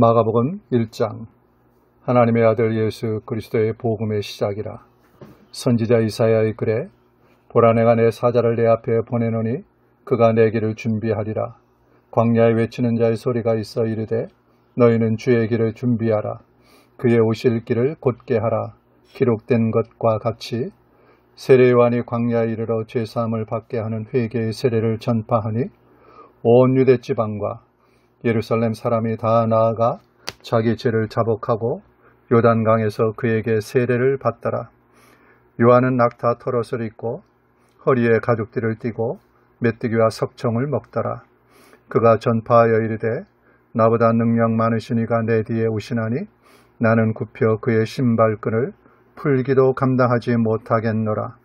마가복음 1장. 하나님의 아들 예수 그리스도의 복음의 시작이라. 선지자 이사야의 글에 보라, 내가 내 사자를 내 앞에 보내노니 그가 내 길을 준비하리라. 광야에 외치는 자의 소리가 있어 이르되 너희는 주의 길을 준비하라. 그의 오실 길을 곧게 하라. 기록된 것과 같이 세례요한이 광야에 이르러 죄사함을 받게 하는 회개의 세례를 전파하니 온 유대 지방과 예루살렘 사람이 다 나아가 자기 죄를 자복하고 요단강에서 그에게 세례를 받더라. 요한은 낙타 털옷을 입고 허리에 가죽띠를 띠고 메뚜기와 석청을 먹더라. 그가 전파하여 이르되 나보다 능력 많으신 이가 내 뒤에 오시나니 나는 굽혀 그의 신발끈을 풀기도 감당하지 못하겠노라.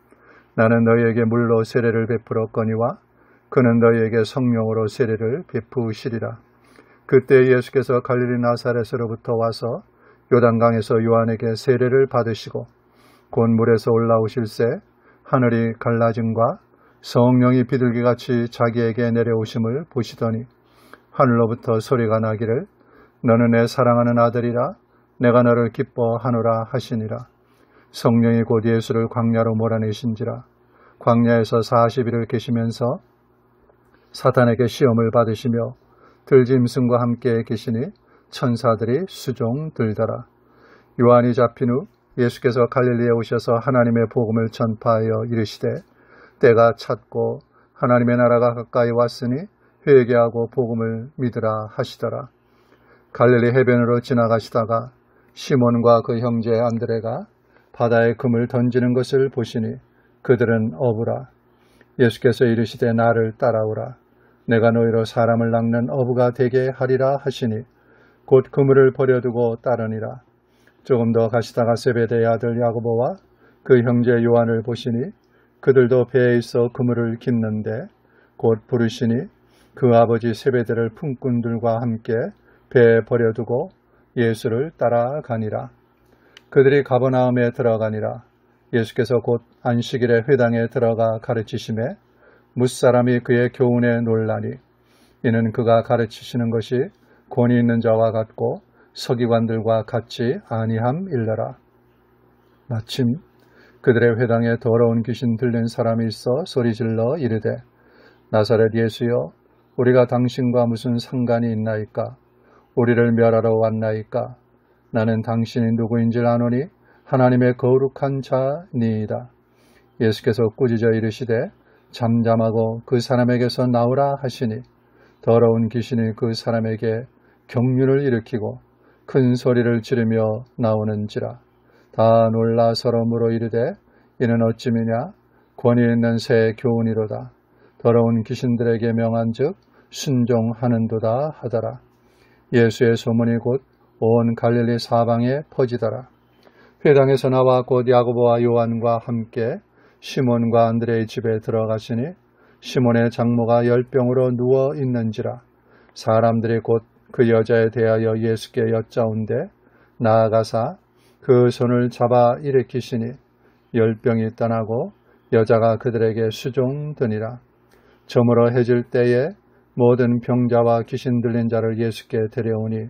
나는 너희에게 물로 세례를 베풀었거니와 그는 너희에게 성령으로 세례를 베푸시리라. 그때 예수께서 갈릴리 나사렛으로부터 와서 요단강에서 요한에게 세례를 받으시고 곧 물에서 올라오실새 하늘이 갈라짐과 성령이 비둘기같이 자기에게 내려오심을 보시더니 하늘로부터 소리가 나기를 너는 내 사랑하는 아들이라 내가 너를 기뻐하노라 하시니라. 성령이 곧 예수를 광야로 몰아내신지라. 광야에서 40일을 계시면서 사탄에게 시험을 받으시며 들짐승과 함께 계시니 천사들이 수종 들더라. 요한이 잡힌 후 예수께서 갈릴리에 오셔서 하나님의 복음을 전파하여 이르시되 때가 찼고 하나님의 나라가 가까이 왔으니 회개하고 복음을 믿으라 하시더라. 갈릴리 해변으로 지나가시다가 시몬과 그 형제 안드레가 바다에 금을 던지는 것을 보시니 그들은 어부라. 예수께서 이르시되 나를 따라오라. 내가 너희로 사람을 낚는 어부가 되게 하리라 하시니 곧 그물을 버려두고 따르니라. 조금 더 가시다가 세베대의 아들 야고보와 그 형제 요한을 보시니 그들도 배에 있어 그물을 깃는데 곧 부르시니 그 아버지 세베대를 품꾼들과 함께 배에 버려두고 예수를 따라가니라. 그들이 가버나움에 들어가니라. 예수께서 곧 안식일에 회당에 들어가 가르치심에 뭇사람이 그의 교훈에 놀라니 이는 그가 가르치시는 것이 권위 있는 자와 같고 서기관들과 같지 아니함일러라. 마침 그들의 회당에 더러운 귀신 들린 사람이 있어 소리질러 이르되 나사렛 예수여, 우리가 당신과 무슨 상관이 있나이까? 우리를 멸하러 왔나이까? 나는 당신이 누구인지 아노니 하나님의 거룩한 자니이다. 예수께서 꾸짖어 이르시되 잠잠하고 그 사람에게서 나오라 하시니 더러운 귀신이 그 사람에게 경륜을 일으키고 큰 소리를 지르며 나오는지라. 다 놀라 서로 물어 이르되 이는 어찌미냐? 권위 있는 새 교훈이로다. 더러운 귀신들에게 명한즉 순종하는도다 하더라. 예수의 소문이 곧 온 갈릴리 사방에 퍼지더라. 회당에서 나와 곧 야고보와 요한과 함께 시몬과 안드레의 집에 들어가시니 시몬의 장모가 열병으로 누워 있는지라. 사람들이 곧 그 여자에 대하여 예수께 여짜온데 나아가사 그 손을 잡아 일으키시니 열병이 떠나고 여자가 그들에게 수종드니라. 저물어 해질 때에 모든 병자와 귀신 들린 자를 예수께 데려오니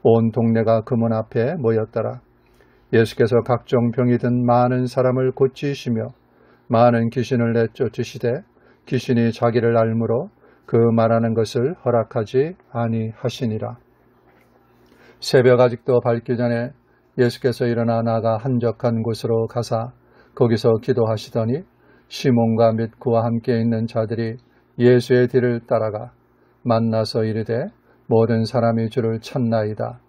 온 동네가 그 문 앞에 모였더라. 예수께서 각종 병이 든 많은 사람을 고치시며 많은 귀신을 내쫓으시되 귀신이 자기를 알므로 그 말하는 것을 허락하지 아니하시니라. 새벽 아직도 밝기 전에 예수께서 일어나 나가 한적한 곳으로 가사 거기서 기도하시더니 시몬과 및 그와 함께 있는 자들이 예수의 뒤를 따라가 만나서 이르되 모든 사람이 주를 찾나이다.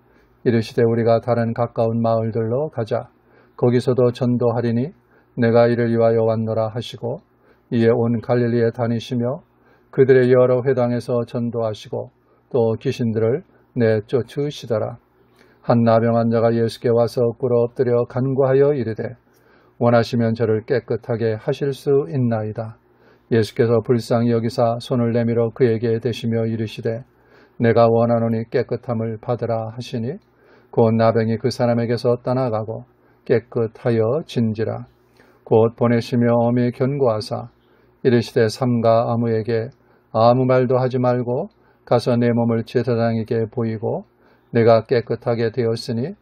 이르시되 우리가 다른 가까운 마을들로 가자. 거기서도 전도하리니 내가 이를 위하여 왔노라 하시고 이에 온 갈릴리에 다니시며 그들의 여러 회당에서 전도하시고 또 귀신들을 내쫓으시더라. 한 나병 환자가 예수께 와서 꿇어 엎드려 간구하여 이르되 원하시면 저를 깨끗하게 하실 수 있나이다. 예수께서 불쌍히 여기사 손을 내밀어 그에게 대시며 이르시되 내가 원하노니 깨끗함을 받으라 하시니 곧 나병이 그 사람에게서 떠나가고 깨끗하여 진지라. 곧 보내시며 엄히 견고하사 이르시되 삼가 아무에게 아무 말도 하지 말고 가서 내 몸을 제사장에게 보이고 내가 깨끗하게 되었으니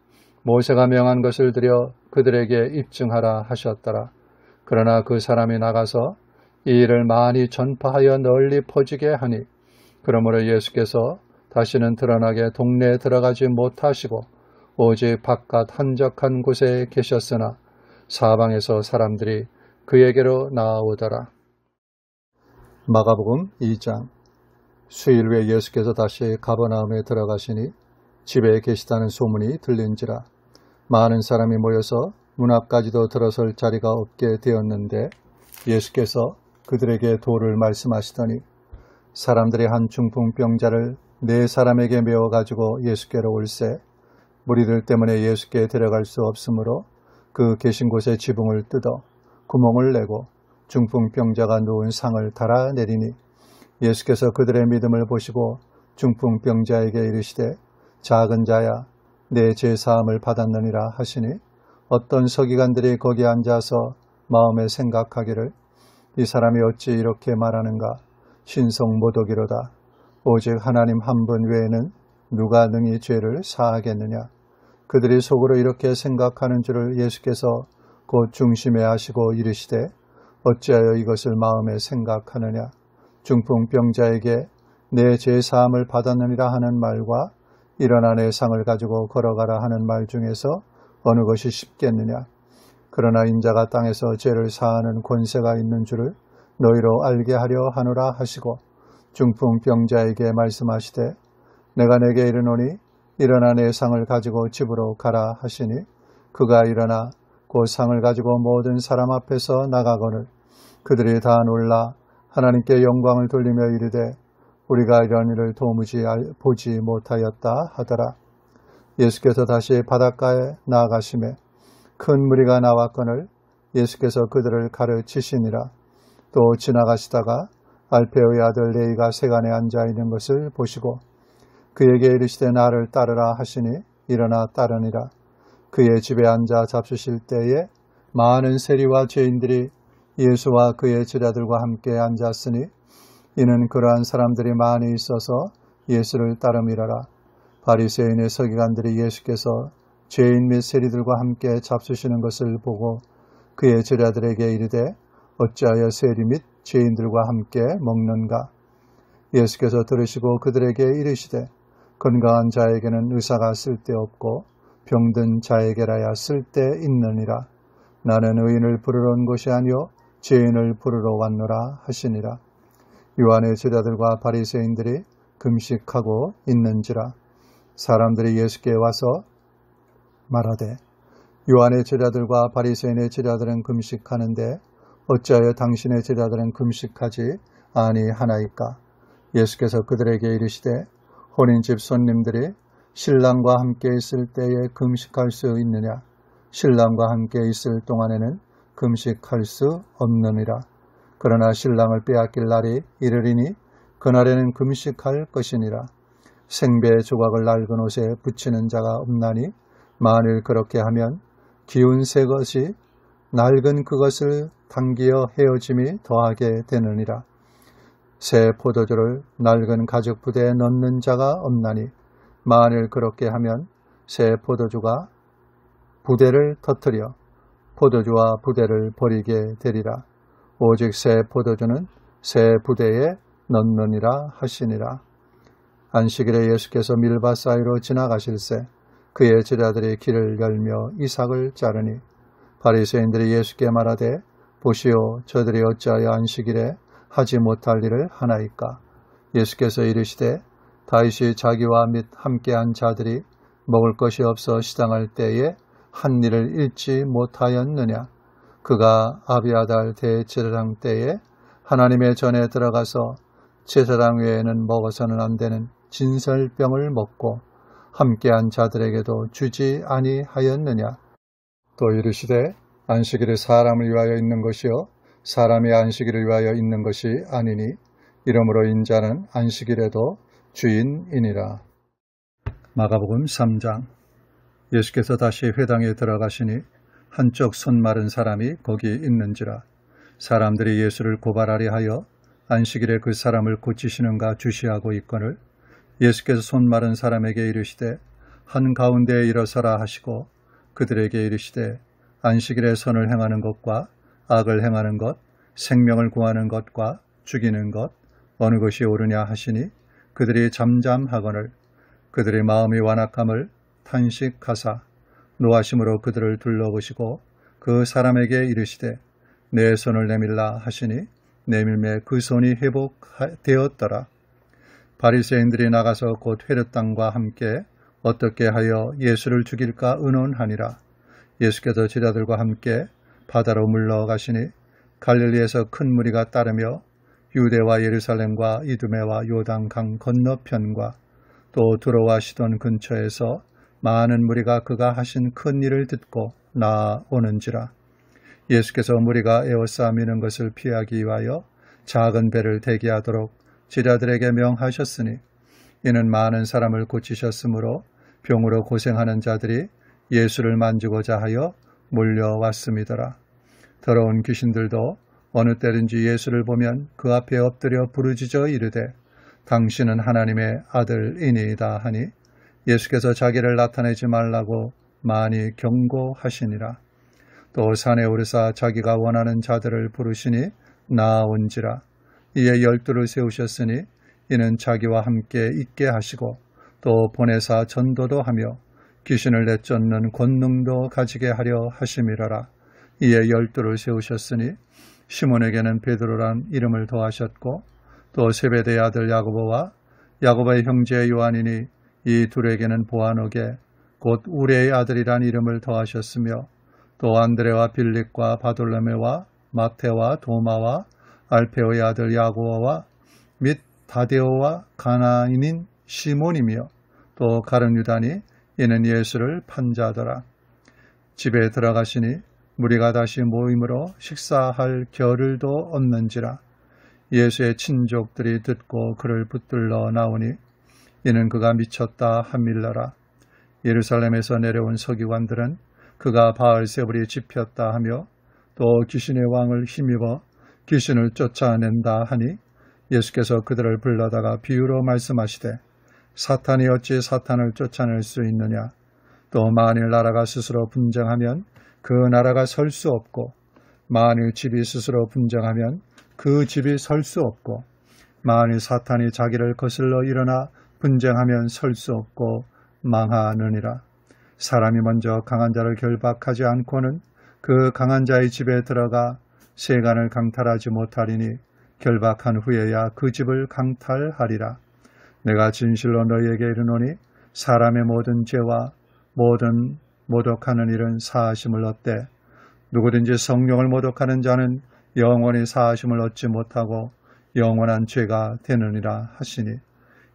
모세가 명한 것을 들여 그들에게 입증하라 하셨더라. 그러나 그 사람이 나가서 이 일을 많이 전파하여 널리 퍼지게 하니 그러므로 예수께서 다시는 드러나게 동네에 들어가지 못하시고 오직 바깥 한적한 곳에 계셨으나 사방에서 사람들이 그에게로 나아오더라. 마가복음 2장. 수일 후에 예수께서 다시 가버나움에 들어가시니 집에 계시다는 소문이 들린지라. 많은 사람이 모여서 문 앞까지도 들어설 자리가 없게 되었는데 예수께서 그들에게 도를 말씀하시더니 사람들이 한 중풍병자를 4사람에게 메워가지고 예수께로 올세 무리들 때문에 예수께 데려갈 수 없으므로 그 계신 곳에 지붕을 뜯어 구멍을 내고 중풍병자가 누운 상을 달아내리니 예수께서 그들의 믿음을 보시고 중풍병자에게 이르시되 작은 자야 내 죄사함을 받았느니라 하시니 어떤 서기관들이 거기 앉아서 마음에 생각하기를 이 사람이 어찌 이렇게 말하는가 신성 모독이로다. 오직 하나님 한 분 외에는 누가 능히 죄를 사하겠느냐. 그들이 속으로 이렇게 생각하는 줄을 예수께서 곧 중심에 하시고 이르시되 어찌하여 이것을 마음에 생각하느냐. 중풍병자에게 내 죄사함을 받았느니라 하는 말과 일어나 내 상을 가지고 걸어가라 하는 말 중에서 어느 것이 쉽겠느냐. 그러나 인자가 땅에서 죄를 사하는 권세가 있는 줄을 너희로 알게 하려 하노라 하시고 중풍병자에게 말씀하시되 내가 내게 이르노니 일어나 내 상을 가지고 집으로 가라 하시니 그가 일어나 그 상을 가지고 모든 사람 앞에서 나가거늘 그들이 다 놀라 하나님께 영광을 돌리며 이르되 우리가 이런 일을 도무지 보지 못하였다 하더라. 예수께서 다시 바닷가에 나아가시매 큰 무리가 나왔거늘 예수께서 그들을 가르치시니라. 또 지나가시다가 알페오의 아들 레이가 세간에 앉아 있는 것을 보시고 그에게 이르시되 나를 따르라 하시니 일어나 따르니라. 그의 집에 앉아 잡수실 때에 많은 세리와 죄인들이 예수와 그의 제자들과 함께 앉았으니 이는 그러한 사람들이 많이 있어서 예수를 따름이라라. 바리새인의 서기관들이 예수께서 죄인 및 세리들과 함께 잡수시는 것을 보고 그의 제자들에게 이르되 어찌하여 세리 및 죄인들과 함께 먹는가. 예수께서 들으시고 그들에게 이르시되 건강한 자에게는 의사가 쓸데없고 병든 자에게라야 쓸데있느니라. 나는 의인을 부르러 온 것이 아니요 죄인을 부르러 왔노라 하시니라. 요한의 제자들과 바리새인들이 금식하고 있는지라. 사람들이 예수께 와서 말하되 요한의 제자들과 바리새인의 제자들은 금식하는데 어찌하여 당신의 제자들은 금식하지 아니하나이까. 예수께서 그들에게 이르시되 혼인집 손님들이 신랑과 함께 있을 때에 금식할 수 있느냐. 신랑과 함께 있을 동안에는 금식할 수 없느니라. 그러나 신랑을 빼앗길 날이 이르리니 그날에는 금식할 것이니라. 생배 조각을 낡은 옷에 붙이는 자가 없나니 만일 그렇게 하면 기운 새 것이 낡은 그것을 당기어 헤어짐이 더하게 되느니라. 새 포도주를 낡은 가죽 부대에 넣는 자가 없나니 만일 그렇게 하면 새 포도주가 부대를 터뜨려 포도주와 부대를 버리게 되리라. 오직 새 포도주는 새 부대에 넣느니라 하시니라. 안식일에 예수께서 밀밭 사이로 지나가실새 그의 제자들이 길을 열며 이삭을 자르니 바리새인들이 예수께 말하되 보시오 저들이 어찌하여 안식일에 하지 못할 일을 하나이까. 예수께서 이르시되 다윗이 자기와 및 함께한 자들이 먹을 것이 없어 시장할 때에 한 일을 잃지 못하였느냐. 그가 아비아달 대제사장 때에 하나님의 전에 들어가서 제사장 외에는 먹어서는 안 되는 진설병을 먹고 함께한 자들에게도 주지 아니하였느냐. 또 이르시되 안식일이 사람을 위하여 있는 것이요 사람이 안식일을 위하여 있는 것이 아니니 이러므로 인자는 안식일에도 주인이니라. 마가복음 3장. 예수께서 다시 회당에 들어가시니 한쪽 손 마른 사람이 거기 있는지라. 사람들이 예수를 고발하려 하여 안식일에 그 사람을 고치시는가 주시하고 있거늘 예수께서 손 마른 사람에게 이르시되 한가운데에 일어서라 하시고 그들에게 이르시되 안식일에 선을 행하는 것과 악을 행하는 것, 생명을 구하는 것과 죽이는 것 어느 것이 옳으냐 하시니 그들이 잠잠하거늘 그들의 마음이 완악함을 탄식하사 노하심으로 그들을 둘러보시고 그 사람에게 이르시되 내 손을 내밀라 하시니 내밀매 그 손이 회복되었더라. 바리새인들이 나가서 곧 헤롯 당과 함께 어떻게 하여 예수를 죽일까 의논하니라. 예수께서 제자들과 함께 바다로 물러가시니 갈릴리에서 큰 무리가 따르며 유대와 예루살렘과 이두메와 요단강 건너편과 또 두로와 시돈 근처에서 많은 무리가 그가 하신 큰 일을 듣고 나아오는지라. 예수께서 무리가 에워싸미는 것을 피하기 위하여 작은 배를 대기하도록 제자들에게 명하셨으니 이는 많은 사람을 고치셨으므로 병으로 고생하는 자들이 예수를 만지고자 하여 몰려왔음이더라. 더러운 귀신들도 어느 때든지 예수를 보면 그 앞에 엎드려 부르짖어 이르되 당신은 하나님의 아들이니이다 하니 예수께서 자기를 나타내지 말라고 많이 경고하시니라. 또 산에 오르사 자기가 원하는 자들을 부르시니 나아온지라. 이에 12를 세우셨으니 이는 자기와 함께 있게 하시고 또 보내사 전도도 하며 귀신을 내쫓는 권능도 가지게 하려 하심이라라. 이에 12를 세우셨으니 시몬에게는 베드로란 이름을 더하셨고 또 세베대의 아들 야고보와 야고보의 형제 요한이니 이 둘에게는 보아노게 곧 우레의 아들이란 이름을 더하셨으며 또 안드레와 빌립과 바돌로메와 마테와 도마와 알페오의 아들 야고보와 및 다데오와 가나인인 시몬이며 또 가룟 유다니 이는 예수를 판자더라. 집에 들어가시니 무리가 다시 모임으로 식사할 겨를도 없는지라. 예수의 친족들이 듣고 그를 붙들러 나오니 이는 그가 미쳤다 함일러라. 예루살렘에서 내려온 서기관들은 그가 바알세불이 집혔다 하며 또 귀신의 왕을 힘입어 귀신을 쫓아낸다 하니 예수께서 그들을 불러다가 비유로 말씀하시되 사탄이 어찌 사탄을 쫓아낼 수 있느냐. 또 만일 나라가 스스로 분쟁하면 그 나라가 설 수 없고 만일 집이 스스로 분쟁하면 그 집이 설 수 없고 만일 사탄이 자기를 거슬러 일어나 분쟁하면 설 수 없고 망하느니라. 사람이 먼저 강한 자를 결박하지 않고는 그 강한 자의 집에 들어가 세간을 강탈하지 못하리니 결박한 후에야 그 집을 강탈하리라. 내가 진실로 너희에게 이르노니 사람의 모든 죄와 모든 모독하는 일은 사하심을 얻되 누구든지 성령을 모독하는 자는 영원히 사하심을 얻지 못하고 영원한 죄가 되느니라 하시니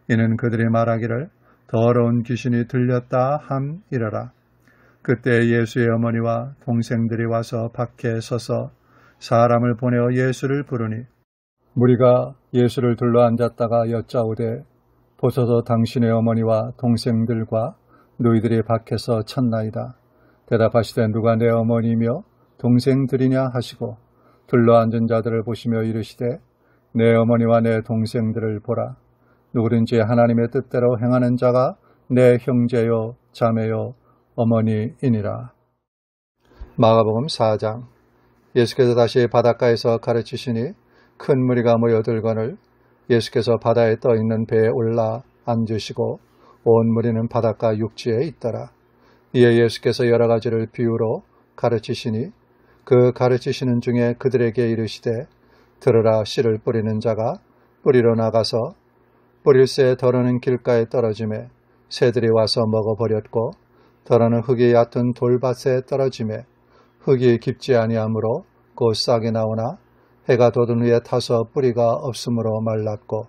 이는 그들이 말하기를 더러운 귀신이 들렸다 함이러라. 그때 예수의 어머니와 동생들이 와서 밖에 서서 사람을 보내어 예수를 부르니 무리가 예수를 둘러 앉았다가 여짜오되 보소서 당신의 어머니와 동생들과 너희들이 밖에서 쳤나이다. 대답하시되 누가 내 어머니며 동생들이냐 하시고 둘러 앉은 자들을 보시며 이르시되 내 어머니와 내 동생들을 보라. 누구든지 하나님의 뜻대로 행하는 자가 내 형제요 자매요 어머니이니라. 마가복음 4장. 예수께서 다시 바닷가에서 가르치시니 큰 무리가 모여들거늘 예수께서 바다에 떠있는 배에 올라 앉으시고 온 무리는 바닷가 육지에 있더라. 이에 예수께서 여러 가지를 비유로 가르치시니 그 가르치시는 중에 그들에게 이르시되 들으라. 씨를 뿌리는 자가 뿌리러 나가서 뿌릴새 더러는 길가에 떨어지매 새들이 와서 먹어버렸고 더러는 흙이 얕은 돌밭에 떨어지매 흙이 깊지 아니하므로 곧 싹이 나오나 해가 돋은 후에 타서 뿌리가 없으므로 말랐고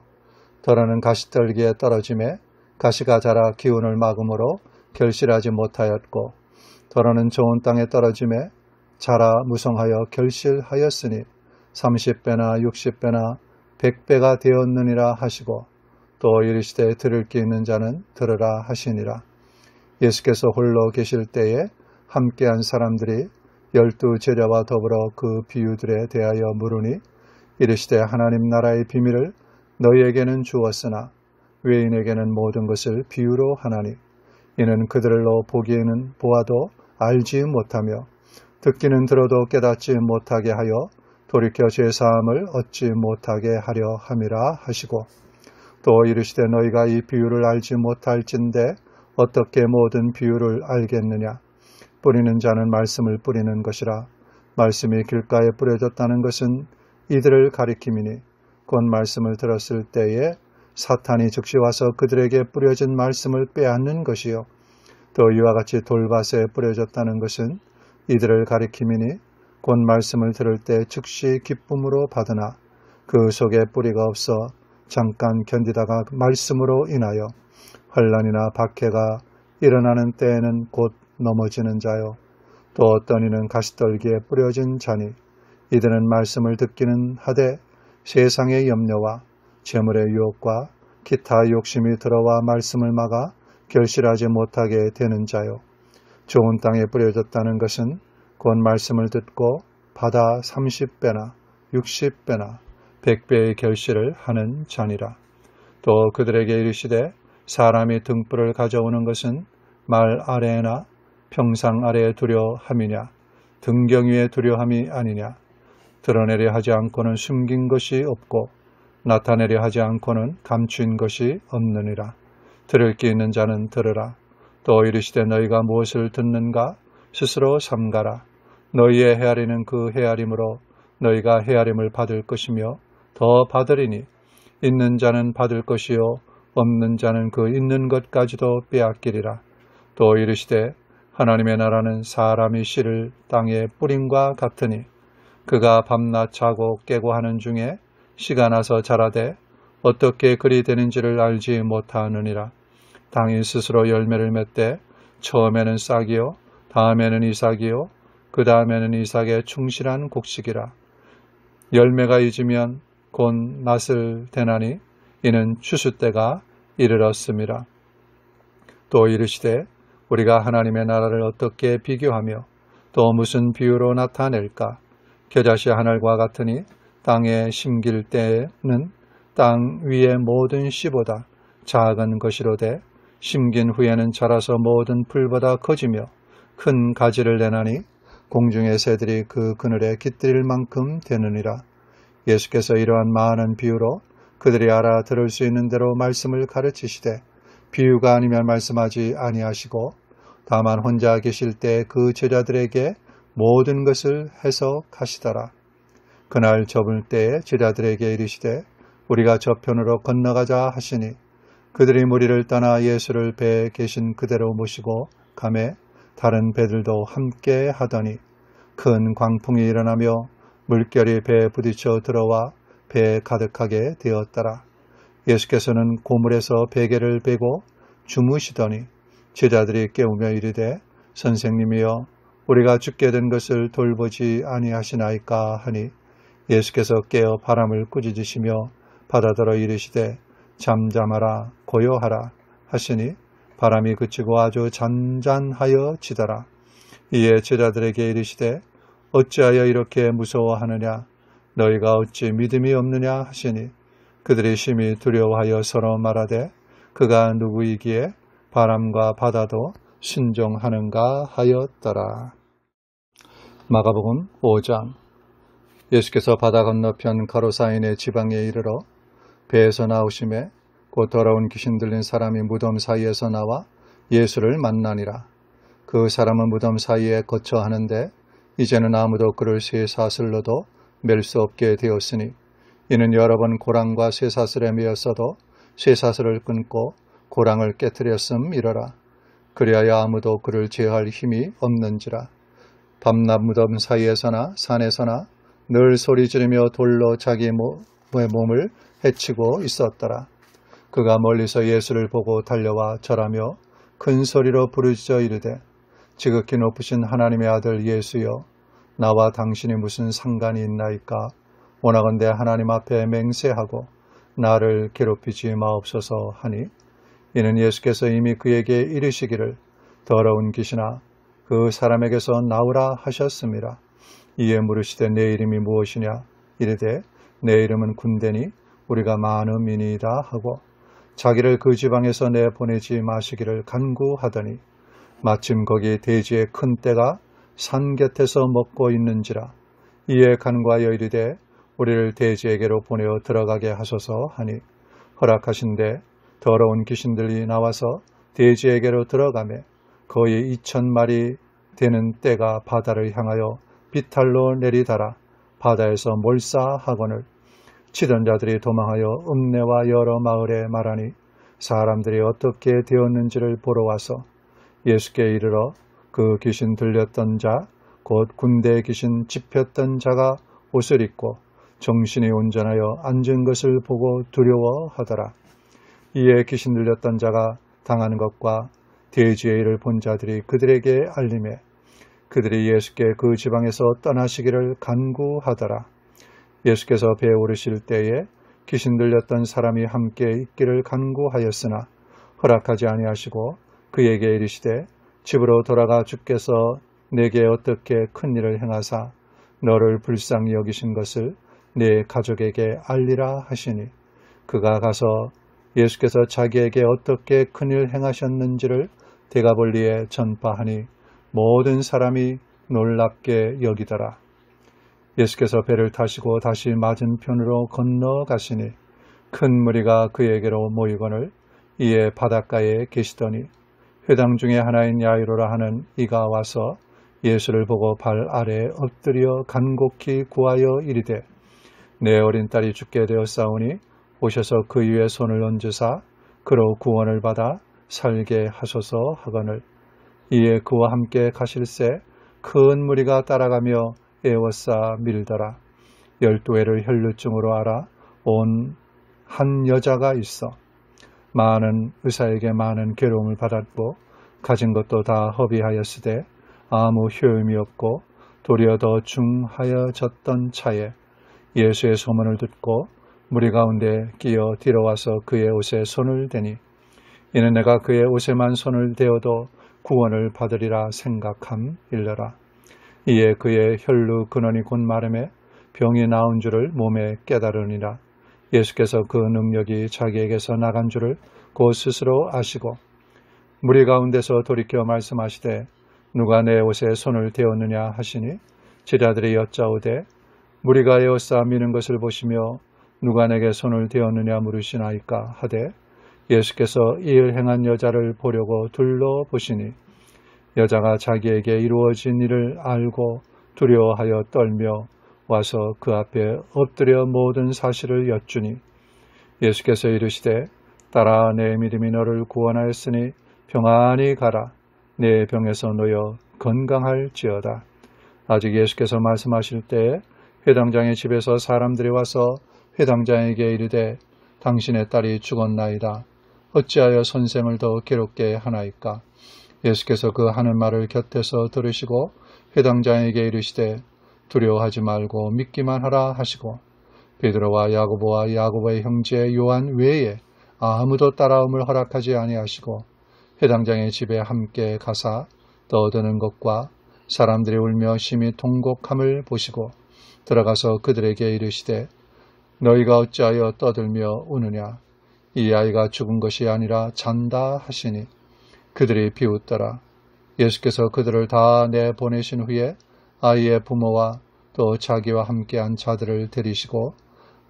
더러는 가시떨기에 떨어지매 가시가 자라 기운을 막음으로 결실하지 못하였고 더러는 좋은 땅에 떨어지매 자라 무성하여 결실하였으니 30배나 60배나 100배가 되었느니라 하시고 또 이르시되 들을 게 있는 자는 들으라 하시니라. 예수께서 홀로 계실 때에 함께한 사람들이 12 제자와 더불어 그 비유들에 대하여 물으니 이르시되 하나님 나라의 비밀을 너희에게는 주었으나 외인에게는 모든 것을 비유로 하나니 이는 그들로 보기에는 보아도 알지 못하며 듣기는 들어도 깨닫지 못하게 하여 돌이켜 죄사함을 얻지 못하게 하려 함이라 하시고, 또 이르시되 너희가 이 비유를 알지 못할진대 어떻게 모든 비유를 알겠느냐. 뿌리는 자는 말씀을 뿌리는 것이라. 말씀이 길가에 뿌려졌다는 것은 이들을 가리킴이니 곧 말씀을 들었을 때에 사탄이 즉시 와서 그들에게 뿌려진 말씀을 빼앗는 것이요, 또 이와 같이 돌밭에 뿌려졌다는 것은 이들을 가리킴이니 곧 말씀을 들을 때 즉시 기쁨으로 받으나 그 속에 뿌리가 없어 잠깐 견디다가 말씀으로 인하여 환난이나 박해가 일어나는 때에는 곧 넘어지는 자요, 또 어떤 이는 가시떨기에 뿌려진 자니 이들은 말씀을 듣기는 하되 세상의 염려와 재물의 유혹과 기타 욕심이 들어와 말씀을 막아 결실하지 못하게 되는 자요, 좋은 땅에 뿌려졌다는 것은 곧 말씀을 듣고 받아 30배나 60배나 100배의 결실을 하는 자니라. 또 그들에게 이르시되 사람이 등불을 가져오는 것은 말 아래나 평상 아래에 두려함이냐, 등경 위에 두려함이 아니냐. 드러내려 하지 않고는 숨긴 것이 없고 나타내려 하지 않고는 감추인 것이 없느니라. 들을 귀 있는 자는 들으라. 또 이르시되 너희가 무엇을 듣는가 스스로 삼가라. 너희의 헤아리는 그 헤아림으로 너희가 헤아림을 받을 것이며 더 받으리니 있는 자는 받을 것이요 없는 자는 그 있는 것까지도 빼앗기리라. 또 이르시되 하나님의 나라는 사람이 씨를 땅에 뿌림과 같으니 그가 밤낮 자고 깨고 하는 중에 씨가 나서 자라되 어떻게 그리 되는지를 알지 못하느니라. 땅이 스스로 열매를 맺되 처음에는 싹이요 다음에는 이삭이요 그 다음에는 이삭의 충실한 곡식이라. 열매가 잊으면 곧 낫을 대나니 이는 추수 때가 이르렀음이라. 또 이르시되 우리가 하나님의 나라를 어떻게 비교하며 또 무슨 비유로 나타낼까. 겨자씨 하늘과 같으니 땅에 심길 때는 땅 위의 모든 씨보다 작은 것이로되 심긴 후에는 자라서 모든 풀보다 커지며 큰 가지를 내나니 공중의 새들이 그 그늘에 깃들일 만큼 되느니라. 예수께서 이러한 많은 비유로 그들이 알아들을 수 있는 대로 말씀을 가르치시되 비유가 아니면 말씀하지 아니하시고 다만 혼자 계실 때 그 제자들에게 모든 것을 해석하시더라. 그날 접을 때에 제자들에게 이르시되 우리가 저편으로 건너가자 하시니 그들이 무리를 떠나 예수를 배에 계신 그대로 모시고 가매 다른 배들도 함께 하더니 큰 광풍이 일어나며 물결이 배에 부딪혀 들어와 배에 가득하게 되었더라. 예수께서는 고물에서 베개를 베고 주무시더니 제자들이 깨우며 이르되 선생님이여 우리가 죽게 된 것을 돌보지 아니하시나이까 하니 예수께서 깨어 바람을 꾸짖으시며 바다더러 이르시되 잠잠하라 고요하라 하시니 바람이 그치고 아주 잔잔하여 지더라. 이에 제자들에게 이르시되 어찌하여 이렇게 무서워하느냐 너희가 어찌 믿음이 없느냐 하시니 그들이 심히 두려워하여 서로 말하되 그가 누구이기에 바람과 바다도 순종하는가 하였더라. 마가복음 5장. 예수께서 바다 건너편 가로사인의 지방에 이르러 배에서 나오심에 곧 더러운 귀신 들린 사람이 무덤 사이에서 나와 예수를 만나니라. 그 사람은 무덤 사이에 거처 하는데 이제는 아무도 그를 쇠사슬로도 맬 수 없게 되었으니 이는 여러 번 고랑과 쇠사슬에 매였어도 쇠사슬을 끊고 고랑을 깨뜨렸음이러라. 그리하여 아무도 그를 제어할 힘이 없는지라. 밤낮 무덤 사이에서나 산에서나 늘 소리 지르며 돌로 자기 몸을 해치고 있었더라. 그가 멀리서 예수를 보고 달려와 절하며 큰 소리로 부르짖어 이르되 지극히 높으신 하나님의 아들 예수여 나와 당신이 무슨 상관이 있나이까. 원하건대 하나님 앞에 맹세하고 나를 괴롭히지 마옵소서 하니 이는 예수께서 이미 그에게 이르시기를 더러운 귀신아 그 사람에게서 나오라 하셨습니다. 이에 물으시되 내 이름이 무엇이냐. 이르되 내 이름은 군대니 우리가 많음이니이다 하고 자기를 그 지방에서 내보내지 마시기를 간구하더니 마침 거기 돼지의 큰 떼가 산 곁에서 먹고 있는지라. 이에 간구하여 이르되 우리를 돼지에게로 보내어 들어가게 하소서 하니 허락하신대 더러운 귀신들이 나와서 돼지에게로 들어가매 거의 2,000마리 되는 떼가 바다를 향하여 비탈로 내리달아 바다에서 몰사하거늘 치던 자들이 도망하여 읍내와 여러 마을에 말하니 사람들이 어떻게 되었는지를 보러 와서 예수께 이르러 그 귀신 들렸던 자 곧 군대 귀신 집혔던 자가 옷을 입고 정신이 온전하여 앉은 것을 보고 두려워하더라. 이에 귀신 들렸던 자가 당하는 것과 돼지의 일을 본 자들이 그들에게 알림해 그들이 예수께 그 지방에서 떠나시기를 간구하더라. 예수께서 배에 오르실 때에 귀신 들렸던 사람이 함께 있기를 간구하였으나 허락하지 아니하시고 그에게 이르시되 집으로 돌아가 주께서 내게 어떻게 큰 일을 행하사 너를 불쌍히 여기신 것을 네 가족에게 알리라 하시니 그가 가서 예수께서 자기에게 어떻게 큰일 행하셨는지를 데가볼리에 전파하니 모든 사람이 놀랍게 여기더라. 예수께서 배를 타시고 다시 맞은편으로 건너가시니 큰 무리가 그에게로 모이거늘 이에 바닷가에 계시더니 회당 중에 하나인 야이로라 하는 이가 와서 예수를 보고 발 아래에 엎드려 간곡히 구하여 이르되 내 어린 딸이 죽게 되었사오니 오셔서 그 위에 손을 얹으사 그로 구원을 받아 살게 하소서 하거늘 이에 그와 함께 가실새 큰 무리가 따라가며 애워싸 밀더라. 12회를 혈루증으로 알아 온 한 여자가 있어 많은 의사에게 많은 괴로움을 받았고 가진 것도 다 허비하였으되 아무 효험이 없고 도리어 더 중하여졌던 차에 예수의 소문을 듣고 무리 가운데 끼어 뒤로와서 그의 옷에 손을 대니 이는 내가 그의 옷에만 손을 대어도 구원을 받으리라 생각함일러라. 이에 그의 혈루 근원이 곧 마름에 병이 나은 줄을 몸에 깨달으니라. 예수께서 그 능력이 자기에게서 나간 줄을 곧 스스로 아시고 무리 가운데서 돌이켜 말씀하시되 누가 내 옷에 손을 대었느냐 하시니 제자들이 여짜오되 무리가 에워싸 미는 것을 보시며 누가 내게 손을 대었느냐 물으시나이까 하되 예수께서 이 일 행한 여자를 보려고 둘러보시니 여자가 자기에게 이루어진 일을 알고 두려워하여 떨며 와서 그 앞에 엎드려 모든 사실을 여쭈니 예수께서 이르시되 딸아 내 믿음이 너를 구원하였으니 평안히 가라. 내 병에서 놓여 건강할지어다. 아직 예수께서 말씀하실 때에 회당장의 집에서 사람들이 와서 회당장에게 이르되 당신의 딸이 죽었나이다. 어찌하여 선생을 더 괴롭게 하나이까. 예수께서 그 하는 말을 곁에서 들으시고 회당장에게 이르시되 두려워하지 말고 믿기만 하라 하시고 베드로와 야고보와 야고보의 형제 요한 외에 아무도 따라옴을 허락하지 아니하시고 회당장의 집에 함께 가사 떠드는 것과 사람들이 울며 심히 통곡함을 보시고 들어가서 그들에게 이르시되 너희가 어찌하여 떠들며 우느냐. 이 아이가 죽은 것이 아니라 잔다 하시니 그들이 비웃더라. 예수께서 그들을 다 내보내신 후에 아이의 부모와 또 자기와 함께한 자들을 데리시고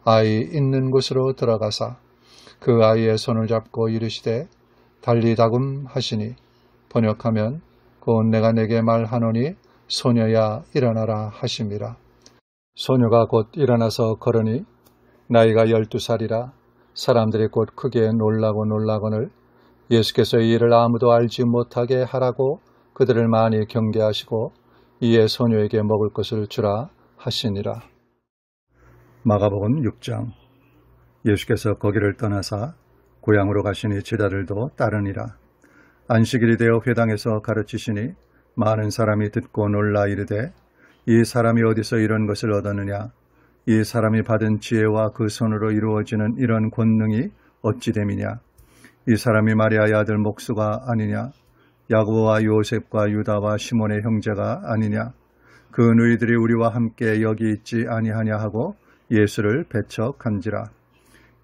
아이 있는 곳으로 들어가사 그 아이의 손을 잡고 이르시되 달리다금 하시니 번역하면 곧 내가 내게 말하노니 소녀야 일어나라 하심이라. 소녀가 곧 일어나서 걸으니 나이가 12살이라 사람들이 곧 크게 놀라거늘 예수께서 이 일을 아무도 알지 못하게 하라고 그들을 많이 경계하시고 이에 소녀에게 먹을 것을 주라 하시니라. 마가복음 6장. 예수께서 거기를 떠나사 고향으로 가시니 제자들도 따르니라. 안식일이 되어 회당에서 가르치시니 많은 사람이 듣고 놀라 이르되 이 사람이 어디서 이런 것을 얻었느냐. 이 사람이 받은 지혜와 그 손으로 이루어지는 이런 권능이 어찌 됨이냐. 이 사람이 마리아의 아들 목수가 아니냐. 야고보와 요셉과 유다와 시몬의 형제가 아니냐. 그 누이들이 우리와 함께 여기 있지 아니하냐 하고 예수를 배척한지라.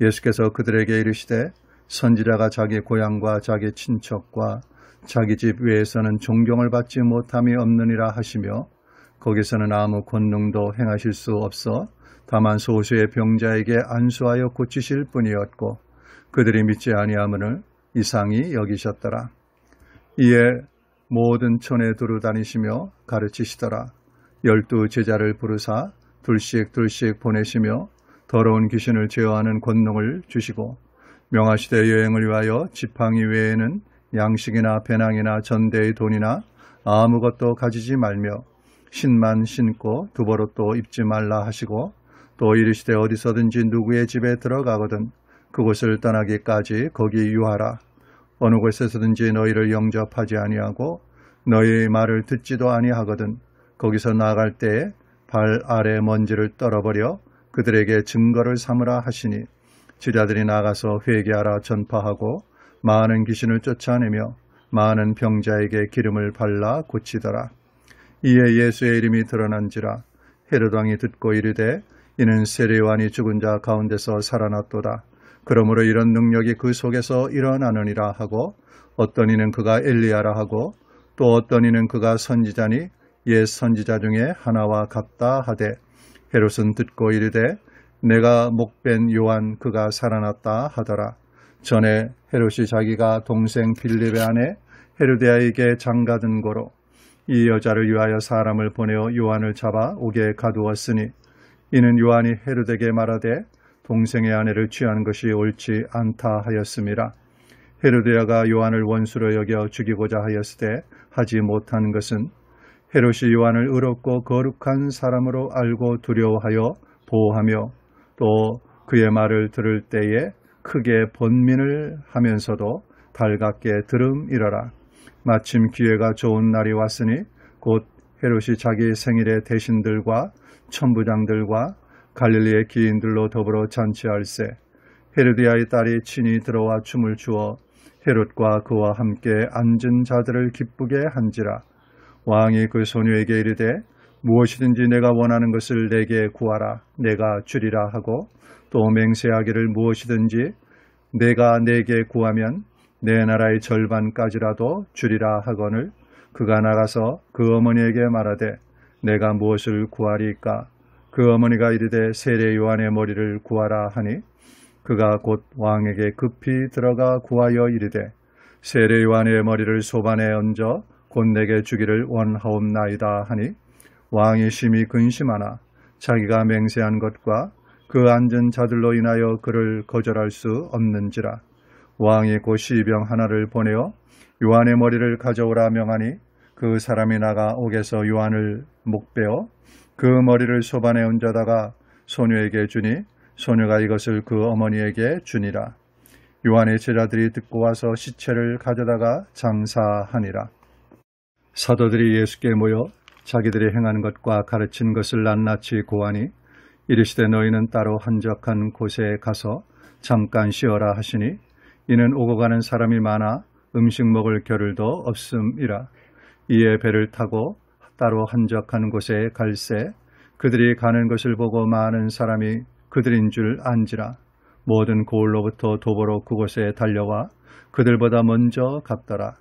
예수께서 그들에게 이르시되 선지자가 자기 고향과 자기 친척과 자기 집 외에서는 존경을 받지 못함이 없느니라 하시며 거기서는 아무 권능도 행하실 수 없어 다만 소수의 병자에게 안수하여 고치실 뿐이었고 그들이 믿지 아니함을 이상히 여기셨더라. 이에 모든 촌에 두루 다니시며 가르치시더라. 12 제자를 부르사 둘씩 보내시며 더러운 귀신을 제어하는 권능을 주시고 명하시되 여행을 위하여 지팡이 외에는 양식이나 배낭이나 전대의 돈이나 아무것도 가지지 말며 신만 신고 두벌옷도 입지 말라 하시고 또 이르시되 어디서든지 누구의 집에 들어가거든 그곳을 떠나기까지 거기 유하라. 어느 곳에서든지 너희를 영접하지 아니하고 너희의 말을 듣지도 아니하거든 거기서 나갈 때에 발 아래 먼지를 떨어버려 그들에게 증거를 삼으라 하시니 제자들이 나가서 회개하라 전파하고 많은 귀신을 쫓아내며 많은 병자에게 기름을 발라 고치더라. 이에 예수의 이름이 드러난지라 헤롯 왕이 듣고 이르되 이는 세례 요한이 죽은 자 가운데서 살아났도다. 그러므로 이런 능력이 그 속에서 일어나느니라 하고 어떤 이는 그가 엘리야라 하고 또 어떤 이는 그가 선지자니 옛 선지자 중에 하나와 같다 하되 헤롯은 듣고 이르되 내가 목벤 요한 그가 살아났다 하더라. 전에 헤롯이 자기가 동생 빌립의 아내 헤로디아에게 장가든 고로 이 여자를 위하여 사람을 보내어 요한을 잡아 옥에 가두었으니 이는 요한이 헤롯에게 말하되 동생의 아내를 취하는 것이 옳지 않다 하였음이라. 헤로디아가 요한을 원수로 여겨 죽이고자 하였으되 하지 못한 것은 헤롯이 요한을 의롭고 거룩한 사람으로 알고 두려워하여 보호하며 또 그의 말을 들을 때에 크게 번민을 하면서도 달갑게 들음이러라. 마침 기회가 좋은 날이 왔으니 곧 헤롯이 자기 생일에 대신들과 천부장들과 갈릴리의 기인들로 더불어 잔치할세. 헤로디아의 딸이 친히 들어와 춤을 추어 헤롯과 그와 함께 앉은 자들을 기쁘게 한지라. 왕이 그 소녀에게 이르되 무엇이든지 내가 원하는 것을 내게 구하라 내가 주리라 하고 또 맹세하기를 무엇이든지 내가 내게 구하면 내 나라의 절반까지라도 주리라 하거늘 그가 나가서 그 어머니에게 말하되 내가 무엇을 구하리까? 그 어머니가 이르되 세례 요한의 머리를 구하라 하니 그가 곧 왕에게 급히 들어가 구하여 이르되 세례 요한의 머리를 소반에 얹어 곧 내게 주기를 원하옵나이다 하니 왕이 심히 근심하나 자기가 맹세한 것과 그 앉은 자들로 인하여 그를 거절할 수 없는지라. 왕이 곧 시병 하나를 보내어 요한의 머리를 가져오라 명하니 그 사람이 나가 옥에서 요한을 목베어 그 머리를 소반에 얹어다가 소녀에게 주니 소녀가 이것을 그 어머니에게 주니라. 요한의 제자들이 듣고 와서 시체를 가져다가 장사하니라. 사도들이 예수께 모여 자기들이 행한 것과 가르친 것을 낱낱이 고하니 이르시되 너희는 따로 한적한 곳에 가서 잠깐 쉬어라 하시니 이는 오고 가는 사람이 많아 음식 먹을 겨를도 없음이라. 이에 배를 타고 따로 한적한 곳에 갈새 그들이 가는 것을 보고 많은 사람이 그들인 줄 안지라. 모든 고을로부터 도보로 그곳에 달려와 그들보다 먼저 갔더라.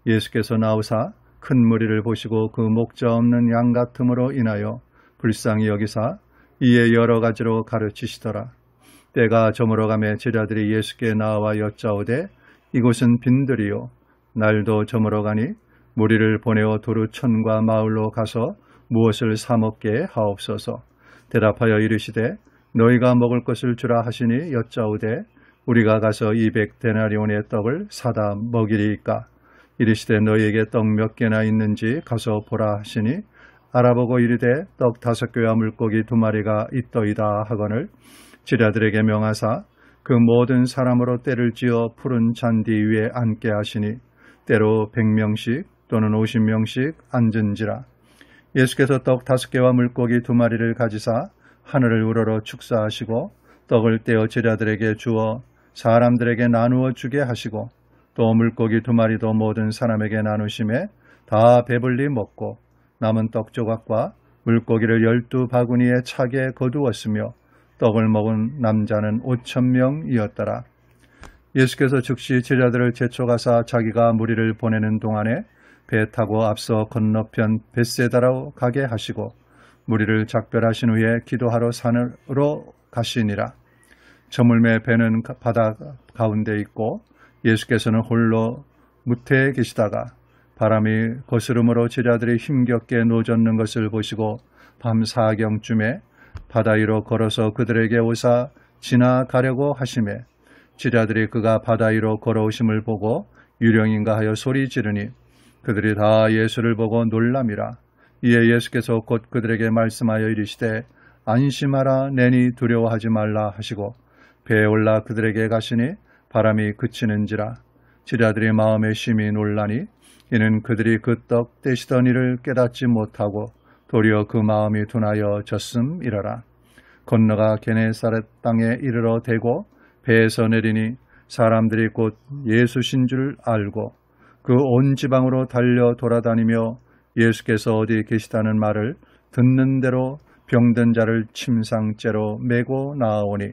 예수께서 나오사 큰 무리를 보시고 그 목자 없는 양 같음으로 인하여 불쌍히 여기사 이에 여러 가지로 가르치시더라. 때가 저물어가매 제자들이 예수께 나와 여짜오되 이곳은 빈들이요 날도 저물어가니 무리를 보내어 두루 촌과 마을로 가서 무엇을 사 먹게 하옵소서. 대답하여 이르시되 너희가 먹을 것을 주라 하시니 여짜오되 우리가 가서 200데나리온의 떡을 사다 먹이리이까. 이르시되 너희에게 떡 몇 개나 있는지 가서 보라 하시니 알아보고 이르되 떡 5개와 물고기 2마리가 있더이다 하거늘 제자들에게 명하사 그 모든 사람으로 때를 지어 푸른 잔디 위에 앉게 하시니 때로 100명씩 또는 50명씩 앉은지라. 예수께서 떡 5개와 물고기 2마리를 가지사 하늘을 우러러 축사하시고 떡을 떼어 제자들에게 주어 사람들에게 나누어 주게 하시고 또 물고기 2마리도 모든 사람에게 나누심에 다 배불리 먹고 남은 떡 조각과 물고기를 12바구니에 차게 거두었으며 떡을 먹은 남자는 5,000명이었더라. 예수께서 즉시 제자들을 제쳐가사 자기가 무리를 보내는 동안에 배 타고 앞서 건너편 벳세다로 가게 하시고 무리를 작별하신 후에 기도하러 산으로 가시니라. 저물매 배는 바다 가운데 있고 예수께서는 홀로 무태에 계시다가 바람이 거스름으로 제자들이 힘겹게 노젓는 것을 보시고 밤 사경쯤에 바다 위로 걸어서 그들에게 오사 지나가려고 하시매 제자들이 그가 바다 위로 걸어오심을 보고 유령인가 하여 소리 지르니 그들이 다 예수를 보고 놀람이라. 이에 예수께서 곧 그들에게 말씀하여 이르시되 안심하라 내니 두려워하지 말라 하시고 배에 올라 그들에게 가시니 바람이 그치는지라. 제자들의 마음에 심히 놀라니 이는 그들이 그 떡 떼시던 일을 깨닫지 못하고 도리어 그 마음이 둔하여 졌음이러라. 건너가 게네사렛 땅에 이르러 대고 배에서 내리니 사람들이 곧 예수신 줄 알고 그 온 지방으로 달려 돌아다니며 예수께서 어디 계시다는 말을 듣는 대로 병든 자를 침상째로 메고 나아오니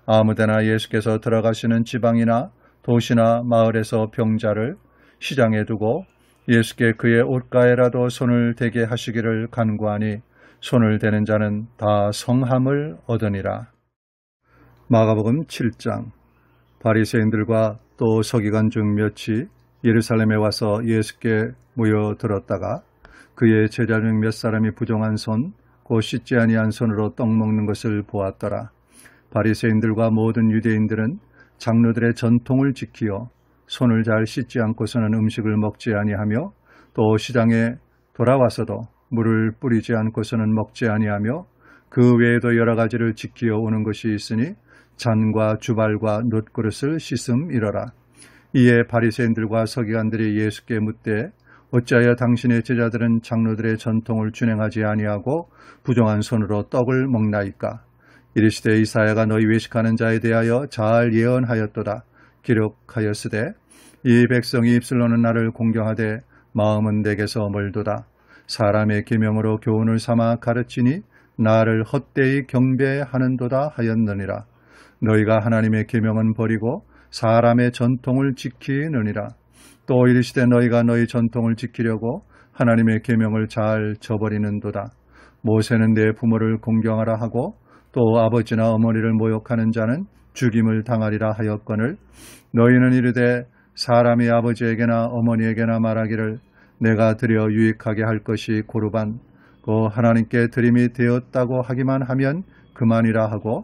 아무데나 예수께서 들어가시는 지방이나 도시나 마을에서 병자를 시장에 두고 예수께 그의 옷가에라도 손을 대게 하시기를 간구하니 손을 대는 자는 다 성함을 얻으니라. 마가복음 7장. 바리새인들과 또 서기관 중 몇이 예루살렘에 와서 예수께 모여들었다가 그의 제자 중 몇 사람이 부정한 손, 곧 씻지 아니한 손으로 떡 먹는 것을 보았더라. 바리새인들과 모든 유대인들은 장로들의 전통을 지키어 손을 잘 씻지 않고서는 음식을 먹지 아니하며 또 시장에 돌아와서도 물을 뿌리지 않고서는 먹지 아니하며 그 외에도 여러 가지를 지키어 오는 것이 있으니 잔과 주발과 놋그릇을 씻음이러라. 이에 바리새인들과 서기관들이 예수께 묻되 어찌하여 당신의 제자들은 장로들의 전통을 준행하지 아니하고 부정한 손으로 떡을 먹나이까? 이르시되 이사야가 너희 외식하는 자에 대하여 잘 예언하였도다. 기록하였으되 이 백성이 입술로는 나를 공경하되 마음은 내게서 멀도다. 사람의 계명으로 교훈을 삼아 가르치니 나를 헛되이 경배하는도다 하였느니라. 너희가 하나님의 계명은 버리고 사람의 전통을 지키느니라. 또 이르시되 너희가 너희 전통을 지키려고 하나님의 계명을 잘 저버리는도다. 모세는 내 부모를 공경하라 하고 또 아버지나 어머니를 모욕하는 자는 죽임을 당하리라 하였거늘 너희는 이르되 사람이 아버지에게나 어머니에게나 말하기를 내가 드려 유익하게 할 것이 고르반 그 하나님께 드림이 되었다고 하기만 하면 그만이라 하고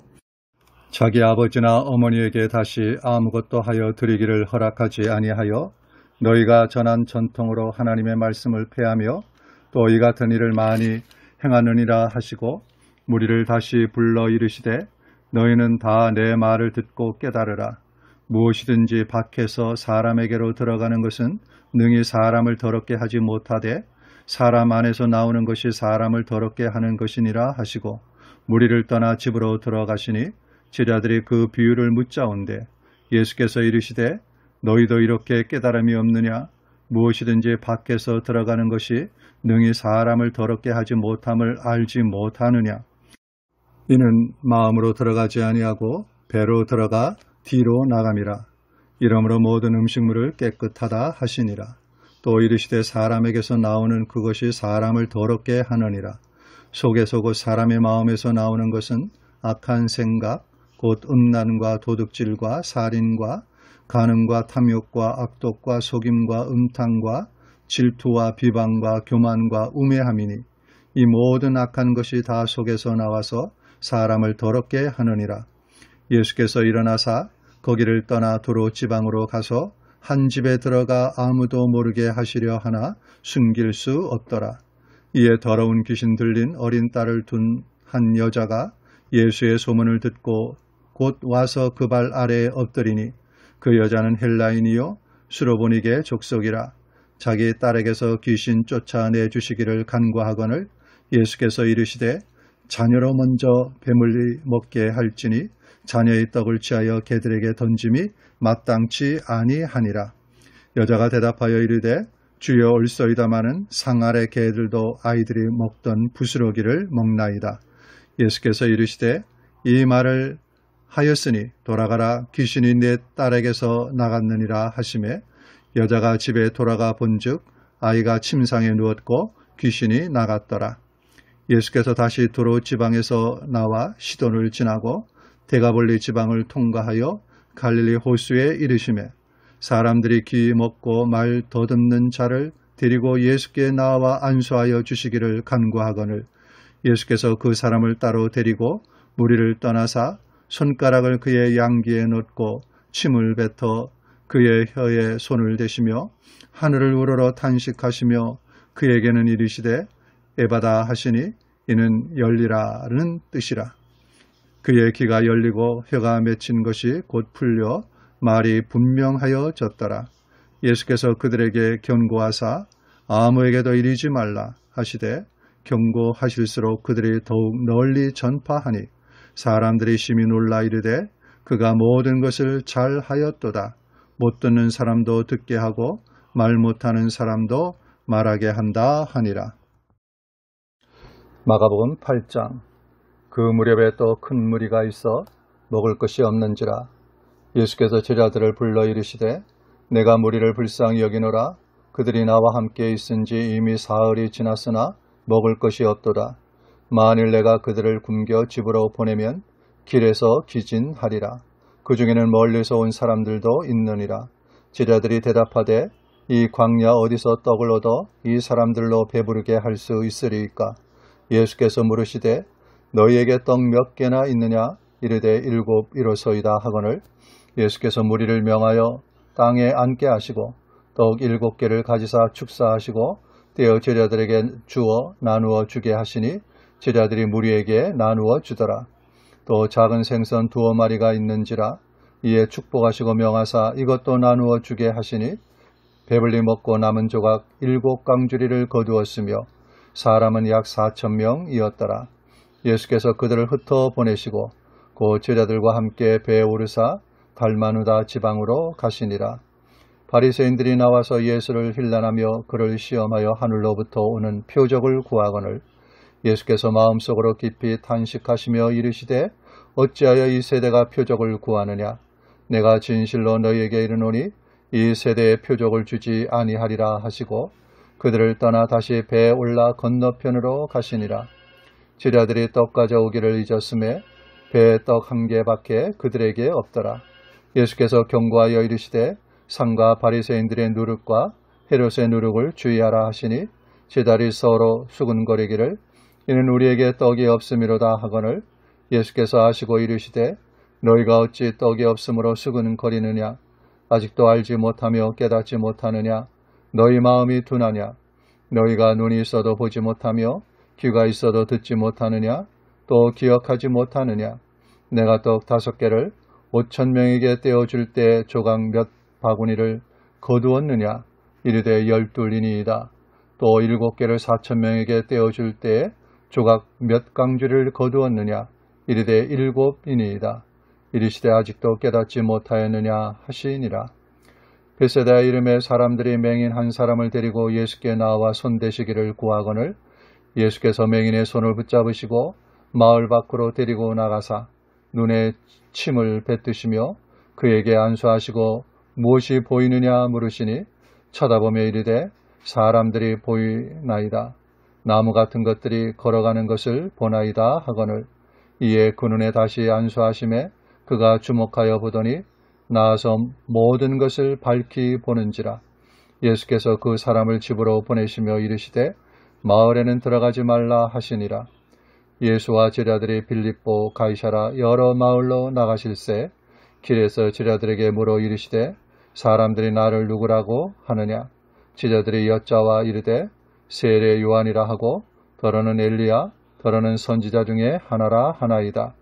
자기 아버지나 어머니에게 다시 아무것도 하여 드리기를 허락하지 아니하여 너희가 전한 전통으로 하나님의 말씀을 폐하며 또 이 같은 일을 많이 행하느니라 하시고 무리를 다시 불러 이르시되 너희는 다 내 말을 듣고 깨달으라. 무엇이든지 밖에서 사람에게로 들어가는 것은 능히 사람을 더럽게 하지 못하되 사람 안에서 나오는 것이 사람을 더럽게 하는 것이니라 하시고 무리를 떠나 집으로 들어가시니 제자들이 그 비유를 묻자온데 예수께서 이르시되 너희도 이렇게 깨달음이 없느냐? 무엇이든지 밖에서 들어가는 것이 능히 사람을 더럽게 하지 못함을 알지 못하느냐? 이는 마음으로 들어가지 아니하고 배로 들어가 뒤로 나감이라. 이러므로 모든 음식물을 깨끗하다 하시니라. 또 이르시되 사람에게서 나오는 그것이 사람을 더럽게 하느니라. 속에서 곧 사람의 마음에서 나오는 것은 악한 생각, 곧 음란과 도둑질과 살인과 간음과 탐욕과 악독과 속임과 음탕과 질투와 비방과 교만과 우매함이니 이 모든 악한 것이 다 속에서 나와서 사람을 더럽게 하느니라. 예수께서 일어나사 거기를 떠나 도로 지방으로 가서 한 집에 들어가 아무도 모르게 하시려 하나 숨길 수 없더라. 이에 더러운 귀신 들린 어린 딸을 둔 한 여자가 예수의 소문을 듣고 곧 와서 그 발 아래에 엎드리니 그 여자는 헬라인이요 수로보니게 족속이라. 자기 딸에게서 귀신 쫓아내 주시기를 간구하거늘 예수께서 이르시되 자녀로 먼저 배물리 먹게 할지니 자녀의 떡을 취하여 개들에게 던짐이 마땅치 아니하니라. 여자가 대답하여 이르되 주여 올소이다마는 상 아래 개들도 아이들이 먹던 부스러기를 먹나이다. 예수께서 이르시되 이 말을 하였으니 돌아가라, 귀신이 내 딸에게서 나갔느니라 하시매 여자가 집에 돌아가 본즉 아이가 침상에 누웠고 귀신이 나갔더라. 예수께서 다시 두로 지방에서 나와 시돈을 지나고 데가볼리 지방을 통과하여 갈릴리 호수에 이르시매 사람들이 귀 먹고 말 더듬는 자를 데리고 예수께 나와 안수하여 주시기를 간구하거늘 예수께서 그 사람을 따로 데리고 무리를 떠나사 손가락을 그의 양귀에 넣고 침을 뱉어 그의 혀에 손을 대시며 하늘을 우러러 탄식하시며 그에게는 이르시되 에바다 하시니 이는 열리라는 뜻이라. 그의 귀가 열리고 혀가 맺힌 것이 곧 풀려 말이 분명하여졌더라. 예수께서 그들에게 경고하사 아무에게도 이르지 말라 하시되 경고하실수록 그들이 더욱 널리 전파하니 사람들이 심히 놀라 이르되 그가 모든 것을 잘 하였도다. 못 듣는 사람도 듣게 하고 말 못하는 사람도 말하게 한다 하니라. 마가복음 8장. 그 무렵에 또 큰 무리가 있어 먹을 것이 없는지라 예수께서 제자들을 불러 이르시되 내가 무리를 불쌍히 여기노라. 그들이 나와 함께 있은지 이미 사흘이 지났으나 먹을 것이 없도다. 만일 내가 그들을 굶겨 집으로 보내면 길에서 기진하리라. 그 중에는 멀리서 온 사람들도 있느니라. 제자들이 대답하되 이 광야 어디서 떡을 얻어 이 사람들로 배부르게 할 수 있으리이까? 예수께서 물으시되 너희에게 떡 몇 개나 있느냐? 이르되 7 이로소이다 하거늘 예수께서 무리를 명하여 땅에 앉게 하시고 떡 7개를 가지사 축사하시고 떼어 제자들에게 주어 나누어 주게 하시니 제자들이 무리에게 나누어 주더라. 또 작은 생선 2마리가 있는지라 이에 축복하시고 명하사 이것도 나누어 주게 하시니 배불리 먹고 남은 조각 7강주리를 거두었으며 사람은 약 4,000명이었더라. 예수께서 그들을 흩어 보내시고 그 제자들과 함께 배에 오르사 달마누다 지방으로 가시니라. 바리새인들이 나와서 예수를 힐난하며 그를 시험하여 하늘로부터 오는 표적을 구하거늘 예수께서 마음속으로 깊이 탄식하시며 이르시되 어찌하여 이 세대가 표적을 구하느냐? 내가 진실로 너희에게 이르노니 이 세대에 표적을 주지 아니하리라 하시고 그들을 떠나 다시 배에 올라 건너편으로 가시니라. 제자들이 떡 가져오기를 잊었음에 배에 떡 1개밖에 그들에게 없더라. 예수께서 경고하여 이르시되 상과 바리새인들의 누룩과 헤롯의 누룩을 주의하라 하시니 제자들이 서로 수군거리기를 이는 우리에게 떡이 없음이로다 하거늘 예수께서 아시고 이르시되 너희가 어찌 떡이 없음으로 수군거리느냐? 아직도 알지 못하며 깨닫지 못하느냐? 너희 마음이 둔하냐? 너희가 눈이 있어도 보지 못하며 귀가 있어도 듣지 못하느냐? 또 기억하지 못하느냐? 내가 떡 5개를 5,000명에게 떼어줄 때 조각 몇 바구니를 거두었느냐? 이르되 12이니이다. 또 7개를 4,000명에게 떼어줄 때 조각 몇 강주리를 거두었느냐? 이르되 7이니이다. 이르시되 아직도 깨닫지 못하였느냐 하시니라. 베세다 이름의 사람들이 맹인 한 사람을 데리고 예수께 나와 손대시기를 구하거늘 예수께서 맹인의 손을 붙잡으시고 마을 밖으로 데리고 나가사 눈에 침을 뱉으시며 그에게 안수하시고 무엇이 보이느냐 물으시니 쳐다보며 이르되 사람들이 보이나이다. 나무 같은 것들이 걸어가는 것을 보나이다 하거늘 이에 그 눈에 다시 안수하심에 그가 주목하여 보더니 나아서 모든 것을 밝히 보는지라. 예수께서 그 사람을 집으로 보내시며 이르시되 마을에는 들어가지 말라 하시니라. 예수와 제자들이 빌립보 가이사라 여러 마을로 나가실새 길에서 제자들에게 물어 이르시되 사람들이 나를 누구라고 하느냐? 제자들이 여짜와 이르되 세례 요한이라 하고 더러는 엘리야 더러는 선지자 중에 하나라 하나이다.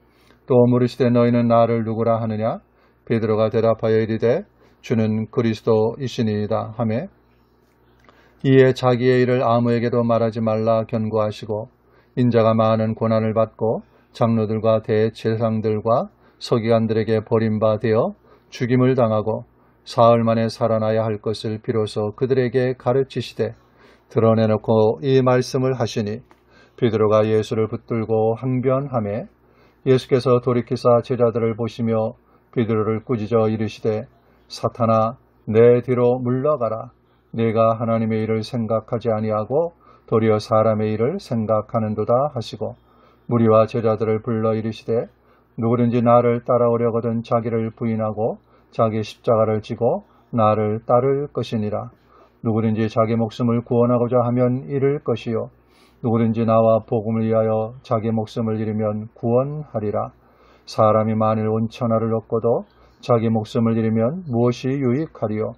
또 물으시되 너희는 나를 누구라 하느냐? 베드로가 대답하여 이르되 주는 그리스도이시니이다 하매 이에 자기의 일을 아무에게도 말하지 말라 경고하시고 인자가 많은 고난을 받고 장로들과 대제사장들과 서기관들에게 버림받아 죽임을 당하고 사흘 만에 살아나야 할 것을 비로소 그들에게 가르치시되 드러내놓고 이 말씀을 하시니 베드로가 예수를 붙들고 항변하매 예수께서 돌이키사 제자들을 보시며 베드로를 꾸짖어 이르시되 사탄아 내 뒤로 물러가라. 네가 하나님의 일을 생각하지 아니하고 도리어 사람의 일을 생각하는도다 하시고 무리와 제자들을 불러 이르시되 누구든지 나를 따라오려거든 자기를 부인하고 자기 십자가를 지고 나를 따를 것이니라. 누구든지 자기 목숨을 구원하고자 하면 잃을 것이요 누구든지 나와 복음을 위하여 자기 목숨을 잃으면 구원하리라. 사람이 만일 온 천하를 얻고도 자기 목숨을 잃으면 무엇이 유익하리요?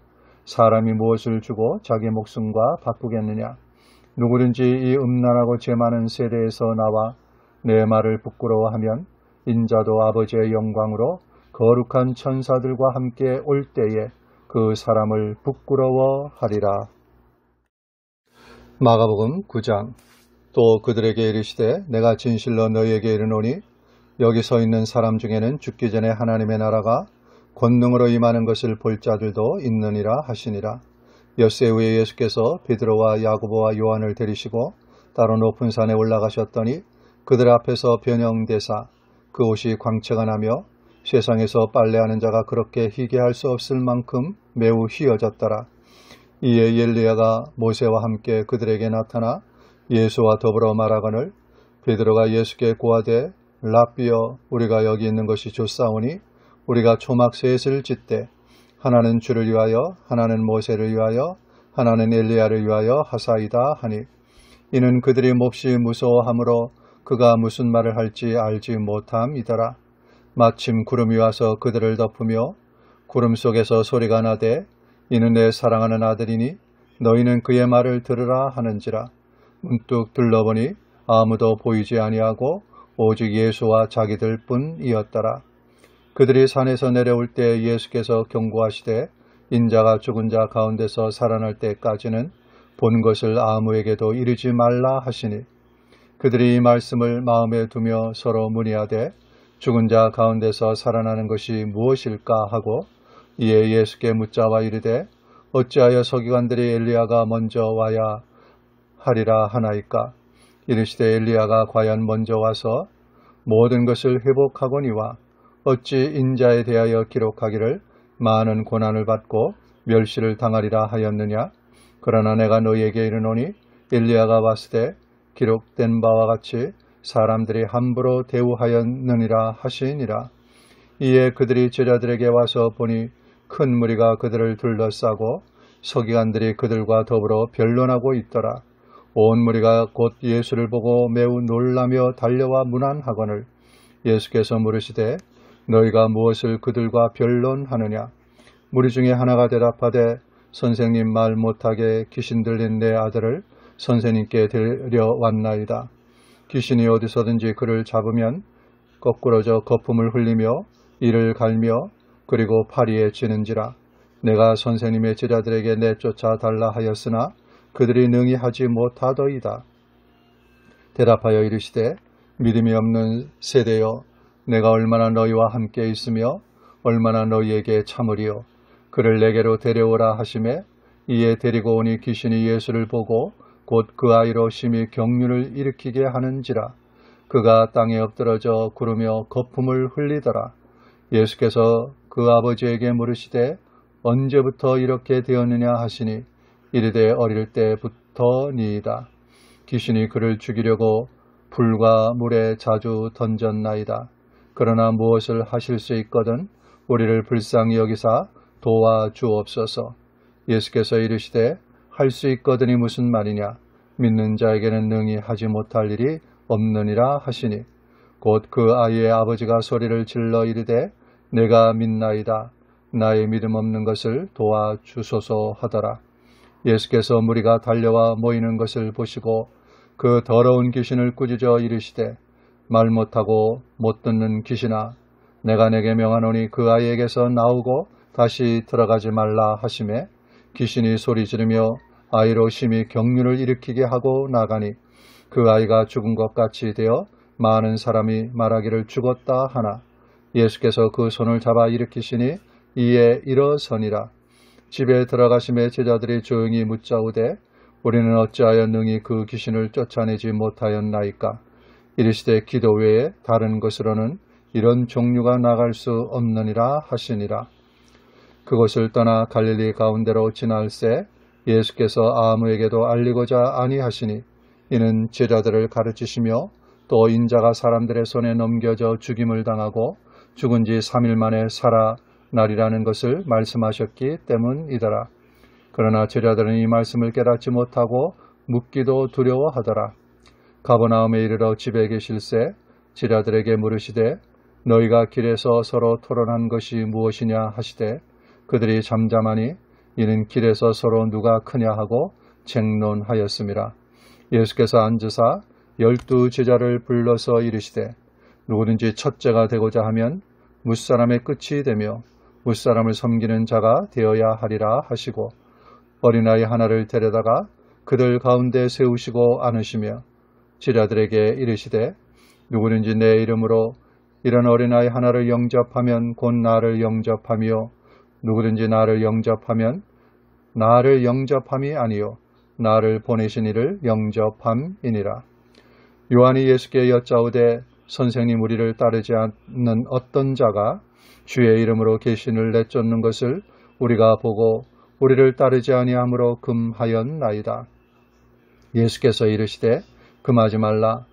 사람이 무엇을 주고 자기 목숨과 바꾸겠느냐? 누구든지 이 음란하고 죄 많은 세대에서 나와 내 말을 부끄러워하면 인자도 아버지의 영광으로 거룩한 천사들과 함께 올 때에 그 사람을 부끄러워하리라. 마가복음 9장. 또 그들에게 이르시되 내가 진실로 너희에게 이르노니 여기 서 있는 사람 중에는 죽기 전에 하나님의 나라가 권능으로 임하는 것을 볼 자들도 있느니라 하시니라. 엿새 후에 예수께서 베드로와 야고보와 요한을 데리시고 따로 높은 산에 올라가셨더니 그들 앞에서 변형되사 그 옷이 광채가 나며 세상에서 빨래하는 자가 그렇게 희게 할 수 없을 만큼 매우 휘어졌더라. 이에 엘리야가 모세와 함께 그들에게 나타나 예수와 더불어 말하거늘 베드로가 예수께 고하되 랍비여 우리가 여기 있는 것이 좋사오니 우리가 초막 셋을 짓되 하나는 주를 위하여 하나는 모세를 위하여 하나는 엘리야를 위하여 하사이다 하니 이는 그들이 몹시 무서워하므로 그가 무슨 말을 할지 알지 못함이더라. 마침 구름이 와서 그들을 덮으며 구름 속에서 소리가 나되 이는 내 사랑하는 아들이니 너희는 그의 말을 들으라 하는지라. 문득 둘러보니 아무도 보이지 아니하고 오직 예수와 자기들 뿐이었더라. 그들이 산에서 내려올 때 예수께서 경고하시되 인자가 죽은 자 가운데서 살아날 때까지는 본 것을 아무에게도 이르지 말라 하시니 그들이 이 말씀을 마음에 두며 서로 문의하되 죽은 자 가운데서 살아나는 것이 무엇일까 하고 이에 예수께 묻자와 이르되 어찌하여 서기관들이 엘리야가 먼저 와야 하리라 하나이까? 이르시되 엘리야가 과연 먼저 와서 모든 것을 회복하거니와 어찌 인자에 대하여 기록하기를 많은 고난을 받고 멸시를 당하리라 하였느냐? 그러나 내가 너희에게 이르노니 엘리야가 왔을 때 기록된 바와 같이 사람들이 함부로 대우하였느니라 하시니라. 이에 그들이 제자들에게 와서 보니 큰 무리가 그들을 둘러싸고 서기관들이 그들과 더불어 변론하고 있더라. 온 무리가 곧 예수를 보고 매우 놀라며 달려와 문안하거늘 예수께서 물으시되 너희가 무엇을 그들과 변론하느냐? 무리 중에 하나가 대답하되 선생님 말 못하게 귀신 들린 내 아들을 선생님께 데려왔나이다. 귀신이 어디서든지 그를 잡으면 거꾸러져 거품을 흘리며 이를 갈며 그리고 파리에 찌는지라. 내가 선생님의 제자들에게 내쫓아 달라 하였으나 그들이 능히 하지 못하더이다. 대답하여 이르시되 믿음이 없는 세대여 내가 얼마나 너희와 함께 있으며 얼마나 너희에게 참으리요. 그를 내게로 데려오라 하시매 이에 데리고 오니 귀신이 예수를 보고 곧 그 아이로 심히 경륜을 일으키게 하는지라. 그가 땅에 엎드러져 구르며 거품을 흘리더라. 예수께서 그 아버지에게 물으시되 언제부터 이렇게 되었느냐 하시니 이르되 어릴 때부터니이다. 귀신이 그를 죽이려고 불과 물에 자주 던졌나이다. 그러나 무엇을 하실 수 있거든 우리를 불쌍히 여기사 도와주옵소서. 예수께서 이르시되 할 수 있거든이 무슨 말이냐? 믿는 자에게는 능히 하지 못할 일이 없느니라 하시니 곧 그 아이의 아버지가 소리를 질러 이르되 내가 믿나이다. 나의 믿음 없는 것을 도와주소서 하더라. 예수께서 무리가 달려와 모이는 것을 보시고 그 더러운 귀신을 꾸짖어 이르시되 말 못하고 못 듣는 귀신아 내가 내게 명하노니 그 아이에게서 나오고 다시 들어가지 말라 하시매 귀신이 소리 지르며 아이로 심히 경륜을 일으키게 하고 나가니 그 아이가 죽은 것 같이 되어 많은 사람이 말하기를 죽었다 하나 예수께서 그 손을 잡아 일으키시니 이에 일어서니라. 집에 들어가심에 제자들이 조용히 묻자오되 우리는 어찌하여 능히 그 귀신을 쫓아내지 못하였나이까? 이르시되 기도 외에 다른 것으로는 이런 종류가 나갈 수 없느니라 하시니라. 그곳을 떠나 갈릴리 가운데로 지날새 예수께서 아무에게도 알리고자 아니하시니 이는 제자들을 가르치시며 또 인자가 사람들의 손에 넘겨져 죽임을 당하고 죽은 지 3일 만에 살아나리라는 것을 말씀하셨기 때문이더라. 그러나 제자들은 이 말씀을 깨닫지 못하고 묻기도 두려워하더라. 가버나움에 이르러 집에 계실새 제자들에게 물으시되 너희가 길에서 서로 토론한 것이 무엇이냐 하시되 그들이 잠잠하니 이는 길에서 서로 누가 크냐 하고 쟁론하였음이라. 예수께서 앉으사 12 제자를 불러서 이르시되 누구든지 첫째가 되고자 하면 무사람의 끝이 되며 무사람을 섬기는 자가 되어야 하리라 하시고 어린아이 하나를 데려다가 그들 가운데 세우시고 안으시며 제자들에게 이르시되 누구든지 내 이름으로 이런 어린아이 하나를 영접하면 곧 나를 영접하며 누구든지 나를 영접하면 나를 영접함이 아니요 나를 보내신 이를 영접함이니라. 요한이 예수께 여짜오되 선생님 우리를 따르지 않는 어떤 자가 주의 이름으로 계신을 내쫓는 것을 우리가 보고 우리를 따르지 아니하므로 금하였나이다. 예수께서 이르시되 금하지 말라.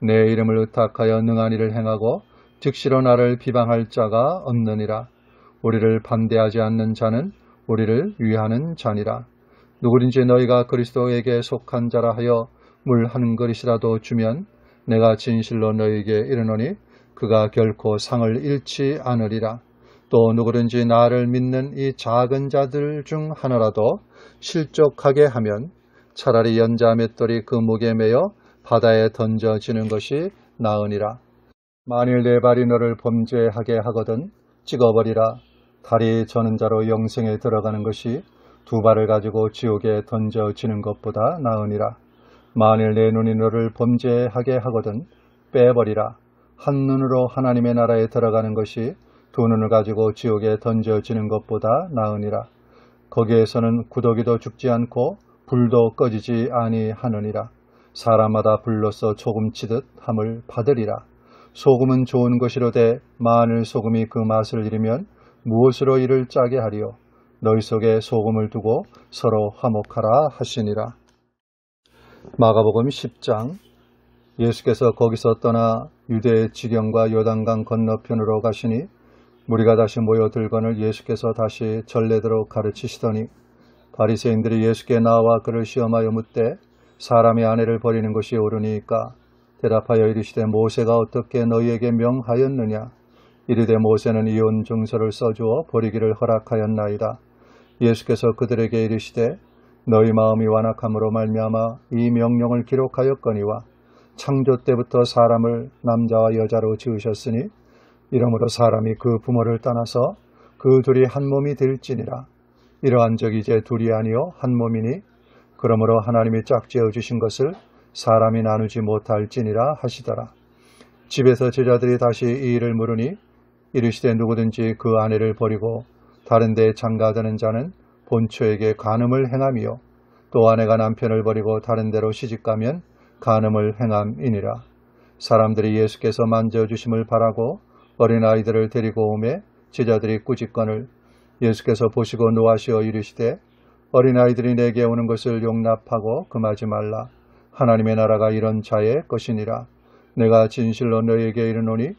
내 이름을 의탁하여 능한 일을 행하고 즉시로 나를 비방할 자가 없느니라. 우리를 반대하지 않는 자는 우리를 위하는 자니라. 누구든지 너희가 그리스도에게 속한 자라 하여 물 한 그릇이라도 주면 내가 진실로 너희에게 이르노니 그가 결코 상을 잃지 않으리라. 또 누구든지 나를 믿는 이 작은 자들 중 하나라도 실족하게 하면 차라리 연자 맷돌이 그 목에 매어 바다에 던져지는 것이 나으니라. 만일 내 발이 너를 범죄하게 하거든 찍어버리라. 다리 저는 자로 영생에 들어가는 것이 2 발을 가지고 지옥에 던져지는 것보다 나으니라. 만일 내 눈이 너를 범죄하게 하거든 빼버리라. 한 눈으로 하나님의 나라에 들어가는 것이 2 눈을 가지고 지옥에 던져지는 것보다 나으니라. 거기에서는 구더기도 죽지 않고 불도 꺼지지 아니하느니라. 사람마다 불로써 조금치듯 함을 받으리라. 소금은 좋은 것이로되 만일 소금이 그 맛을 잃으면 무엇으로 이를 짜게 하리요. 너희 속에 소금을 두고 서로 화목하라 하시니라. 마가복음 10장. 예수께서 거기서 떠나 유대의 지경과 요단강 건너편으로 가시니 무리가 다시 모여들거늘 예수께서 다시 전례대로 가르치시더니 바리새인들이 예수께 나와 그를 시험하여 묻되 사람의 아내를 버리는 것이 옳으니까 대답하여 이르시되 모세가 어떻게 너희에게 명하였느냐. 이르되 모세는 이혼 증서를 써주어 버리기를 허락하였나이다. 예수께서 그들에게 이르시되 너희 마음이 완악함으로 말미암아 이 명령을 기록하였거니와 창조 때부터 사람을 남자와 여자로 지으셨으니 이러므로 사람이 그 부모를 떠나서 그 둘이 한 몸이 될지니라. 이러한 적이 이제 둘이 아니요 한 몸이니 그러므로 하나님이 짝지어 주신 것을 사람이 나누지 못할지니라 하시더라. 집에서 제자들이 다시 이 일을 물으니 이르시되 누구든지 그 아내를 버리고 다른 데에 장가드는 자는 본처에게 간음을 행함이요 또 아내가 남편을 버리고 다른 데로 시집가면 간음을 행함이니라. 사람들이 예수께서 만져주심을 바라고 어린아이들을 데리고 오매 제자들이 꾸짖거늘 예수께서 보시고 노하시어 이르시되 어린아이들이 내게 오는 것을 용납하고 금하지 말라. 하나님의 나라가 이런 자의 것이니라. 내가 진실로 너희에게 이르노니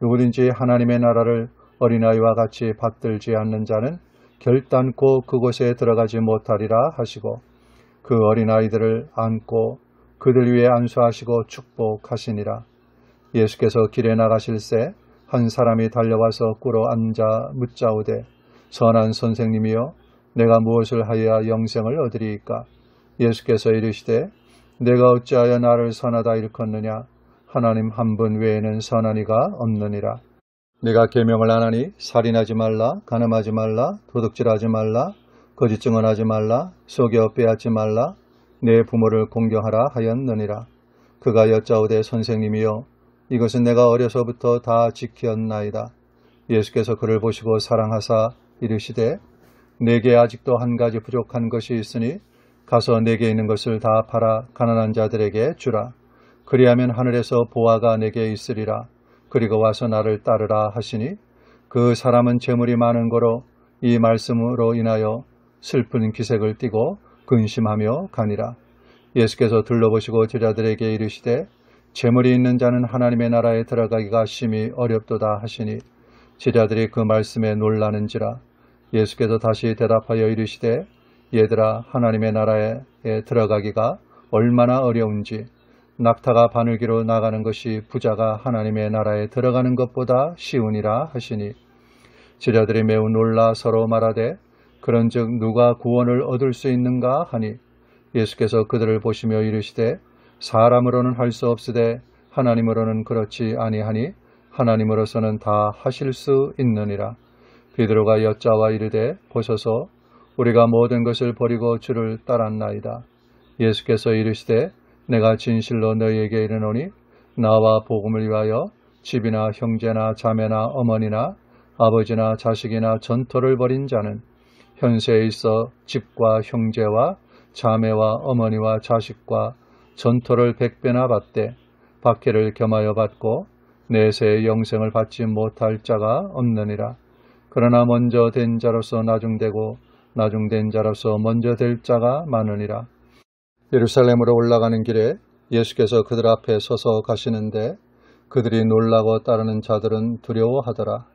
누구든지 하나님의 나라를 어린아이와 같이 받들지 않는 자는 결단코 그곳에 들어가지 못하리라 하시고 그 어린아이들을 안고 그들 위에 안수하시고 축복하시니라. 예수께서 길에 나가실새 한 사람이 달려와서 꿇어 앉아 묻자오되 선한 선생님이여 내가 무엇을 하여야 영생을 얻으리이까. 예수께서 이르시되 내가 어찌하여 나를 선하다 일컫느냐. 하나님 한 분 외에는 선한 이가 없느니라. 내가 계명을 안 하니 살인하지 말라, 간음하지 말라, 도둑질하지 말라, 거짓 증언하지 말라, 속여 빼앗지 말라, 내 부모를 공경하라 하였느니라. 그가 여짜오되 선생님이여 이것은 내가 어려서부터 다 지켰나이다. 예수께서 그를 보시고 사랑하사 이르시되 내게 아직도 한 가지 부족한 것이 있으니 가서 내게 있는 것을 다 팔아 가난한 자들에게 주라. 그리하면 하늘에서 보화가 내게 있으리라. 그리고 와서 나를 따르라 하시니 그 사람은 재물이 많은 거로 이 말씀으로 인하여 슬픈 기색을 띠고 근심하며 가니라. 예수께서 둘러보시고 제자들에게 이르시되 재물이 있는 자는 하나님의 나라에 들어가기가 심히 어렵도다 하시니 제자들이 그 말씀에 놀라는지라. 예수께서 다시 대답하여 이르시되 얘들아, 하나님의 나라에 들어가기가 얼마나 어려운지 낙타가 바늘기로 나가는 것이 부자가 하나님의 나라에 들어가는 것보다 쉬우니라 하시니 제자들이 매우 놀라 서로 말하되 그런즉 누가 구원을 얻을 수 있는가 하니 예수께서 그들을 보시며 이르시되 사람으로는 할 수 없으되 하나님으로는 그렇지 아니하니 하나님으로서는 다 하실 수 있느니라. 베드로가 여짜와 이르되 보소서 우리가 모든 것을 버리고 주를 따랐나이다. 예수께서 이르시되 내가 진실로 너희에게 이르노니 나와 복음을 위하여 집이나 형제나 자매나 어머니나 아버지나 자식이나 전토를 벌인 자는 현세에 있어 집과 형제와 자매와 어머니와 자식과 전토를 100배나 받되 박해를 겸하여 받고 내세의 영생을 받지 못할 자가 없느니라. 그러나 먼저 된 자로서 나중되고 나중된 자로서 먼저 될 자가 많으니라. 예루살렘으로 올라가는 길에 예수께서 그들 앞에 서서 가시는데 그들이 놀라고 따르는 자들은 두려워하더라.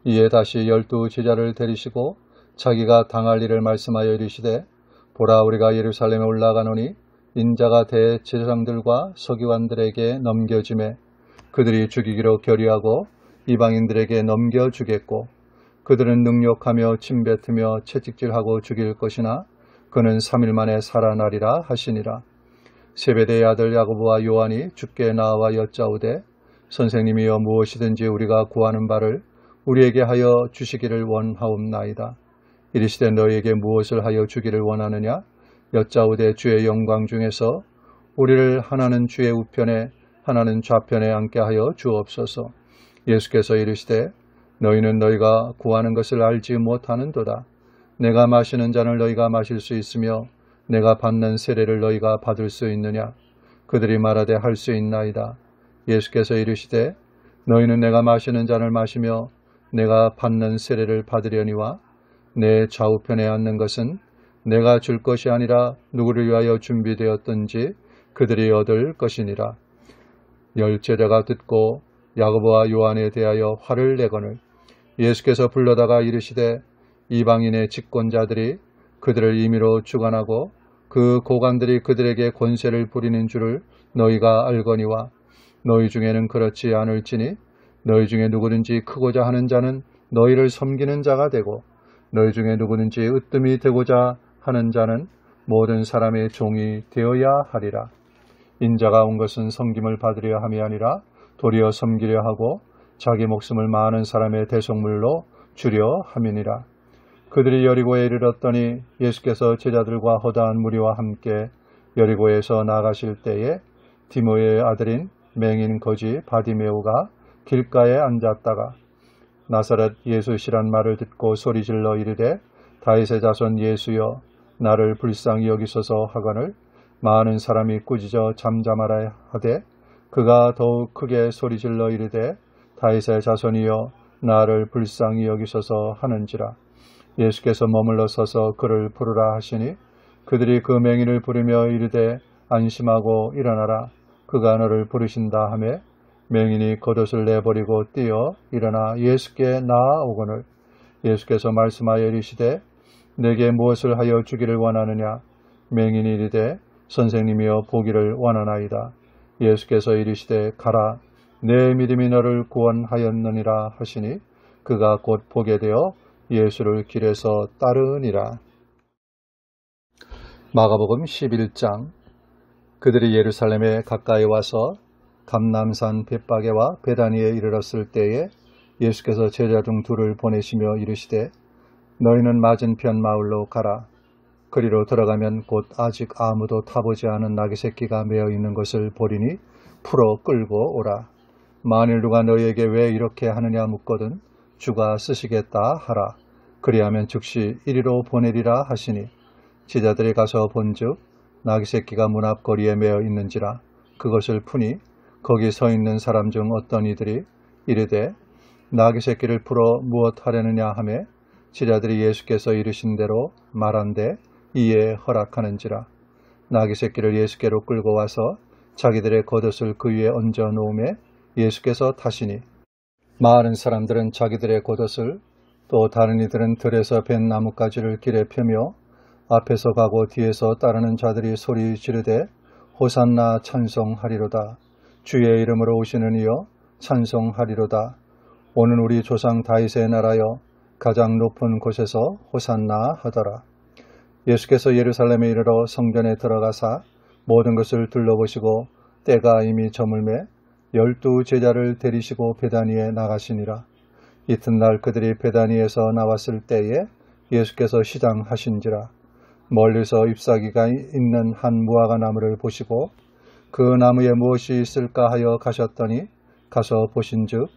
이에 다시 12 제자를 데리시고 자기가 당할 일을 말씀하여 이르시되 보라, 우리가 예루살렘에 올라가노니 인자가 대제사장들과 서기관들에게 넘겨지매 그들이 죽이기로 결의하고 이방인들에게 넘겨주겠고 그들은 능욕하며 침뱉으며 채찍질하고 죽일 것이나 그는 3일 만에 살아나리라 하시니라. 세베대의 아들 야고보와 요한이 주께 나와 여짜오되 선생님이여 무엇이든지 우리가 구하는 바를 우리에게 하여 주시기를 원하옵나이다. 이르시되 너희에게 무엇을 하여 주기를 원하느냐? 여짜오되 주의 영광 중에서 우리를 하나는 주의 우편에 하나는 좌편에 앉게 하여 주옵소서. 예수께서 이르시되 너희는 너희가 구하는 것을 알지 못하는도다. 내가 마시는 잔을 너희가 마실 수 있으며 내가 받는 세례를 너희가 받을 수 있느냐? 그들이 말하되 할 수 있나이다. 예수께서 이르시되 너희는 내가 마시는 잔을 마시며 내가 받는 세례를 받으려니와 내 좌우편에 앉는 것은 내가 줄 것이 아니라 누구를 위하여 준비되었든지 그들이 얻을 것이니라. 10 제자가 듣고 야고보와 요한에 대하여 화를 내거늘 예수께서 불러다가 이르시되 이방인의 집권자들이 그들을 임의로 주관하고 그 고관들이 그들에게 권세를 부리는 줄을 너희가 알거니와 너희 중에는 그렇지 않을지니 너희 중에 누구든지 크고자 하는 자는 너희를 섬기는 자가 되고 너희 중에 누구든지 으뜸이 되고자 하는 자는 모든 사람의 종이 되어야 하리라. 인자가 온 것은 섬김을 받으려 함이 아니라 도리어 섬기려 하고 자기 목숨을 많은 사람의 대속물로 주려 함이니라. 그들이 여리고에 이르렀더니 예수께서 제자들과 허다한 무리와 함께 여리고에서 나가실 때에 디모의 아들인 맹인 거지 바디메오가 길가에 앉았다가 나사렛 예수시란 말을 듣고 소리질러 이르되 다윗의 자손 예수여 나를 불쌍히 여기소서 하거늘 많은 사람이 꾸짖어 잠잠하라 하되 그가 더욱 크게 소리질러 이르되 다윗의 자손이여 나를 불쌍히 여기소서 하는지라. 예수께서 머물러 서서 그를 부르라 하시니 그들이 그 맹인을 부르며 이르되 안심하고 일어나라 그가 너를 부르신다 하매 맹인이 겉옷을 내버리고 뛰어 일어나 예수께 나아오거늘 예수께서 말씀하여 이르시되 내게 무엇을 하여 주기를 원하느냐? 맹인이 이르되 선생님이여 보기를 원하나이다. 예수께서 이르시되 가라 내 믿음이 너를 구원하였느니라 하시니 그가 곧 보게 되어 예수를 길에서 따르니라. 마가복음 11장. 그들이 예루살렘에 가까이 와서 감람산 벳바게와 베다니에 이르렀을 때에 예수께서 제자 중 둘을 보내시며 이르시되 너희는 맞은편 마을로 가라. 그리로 들어가면 곧 아직 아무도 타보지 않은 나귀 새끼가 메어 있는 것을 보리니 풀어 끌고 오라. 만일 누가 너희에게 왜 이렇게 하느냐 묻거든 주가 쓰시겠다 하라. 그리하면 즉시 이리로 보내리라 하시니 제자들이 가서 본즉 나귀 새끼가 문 앞 거리에 메어 있는지라. 그것을 푸니 거기 서 있는 사람 중 어떤 이들이 이르되 나귀 새끼를 풀어 무엇 하려느냐 하매 제자들이 예수께서 이르신 대로 말한데 이에 허락하는지라. 나귀 새끼를 예수께로 끌고 와서 자기들의 겉옷을 그 위에 얹어 놓음에 예수께서 타시니 많은 사람들은 자기들의 겉옷을 또 다른 이들은 들에서 벤 나뭇가지를 길에 펴며 앞에서 가고 뒤에서 따르는 자들이 소리 지르되 호산나 찬송하리로다. 주의 이름으로 오시는 이여 찬송하리로다. 오는 우리 조상 다윗의 나라여 가장 높은 곳에서 호산나 하더라. 예수께서 예루살렘에 이르러 성전에 들어가사 모든 것을 둘러보시고 때가 이미 저물매 12 제자를 데리시고 베다니에 나가시니라. 이튿날 그들이 베다니에서 나왔을 때에 예수께서 시장하신지라. 멀리서 잎사귀가 있는 한 무화과 나무를 보시고 그 나무에 무엇이 있을까 하여 가셨더니 가서 보신즉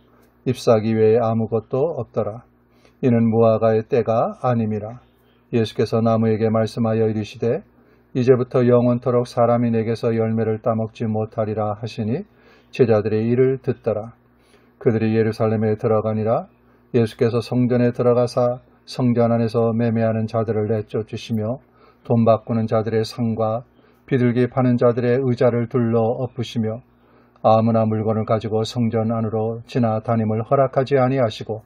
잎사귀 외에 아무것도 없더라. 이는 무화과의 때가 아님이라. 예수께서 나무에게 말씀하여 이르시되 이제부터 영원토록 사람이 내게서 열매를 따먹지 못하리라 하시니 제자들이 이를 듣더라. 그들이 예루살렘에 들어가니라. 예수께서 성전에 들어가사 성전 안에서 매매하는 자들을 내쫓으시며 돈 바꾸는 자들의 상과 비둘기 파는 자들의 의자를 둘러 엎으시며 아무나 물건을 가지고 성전 안으로 지나다님을 허락하지 아니하시고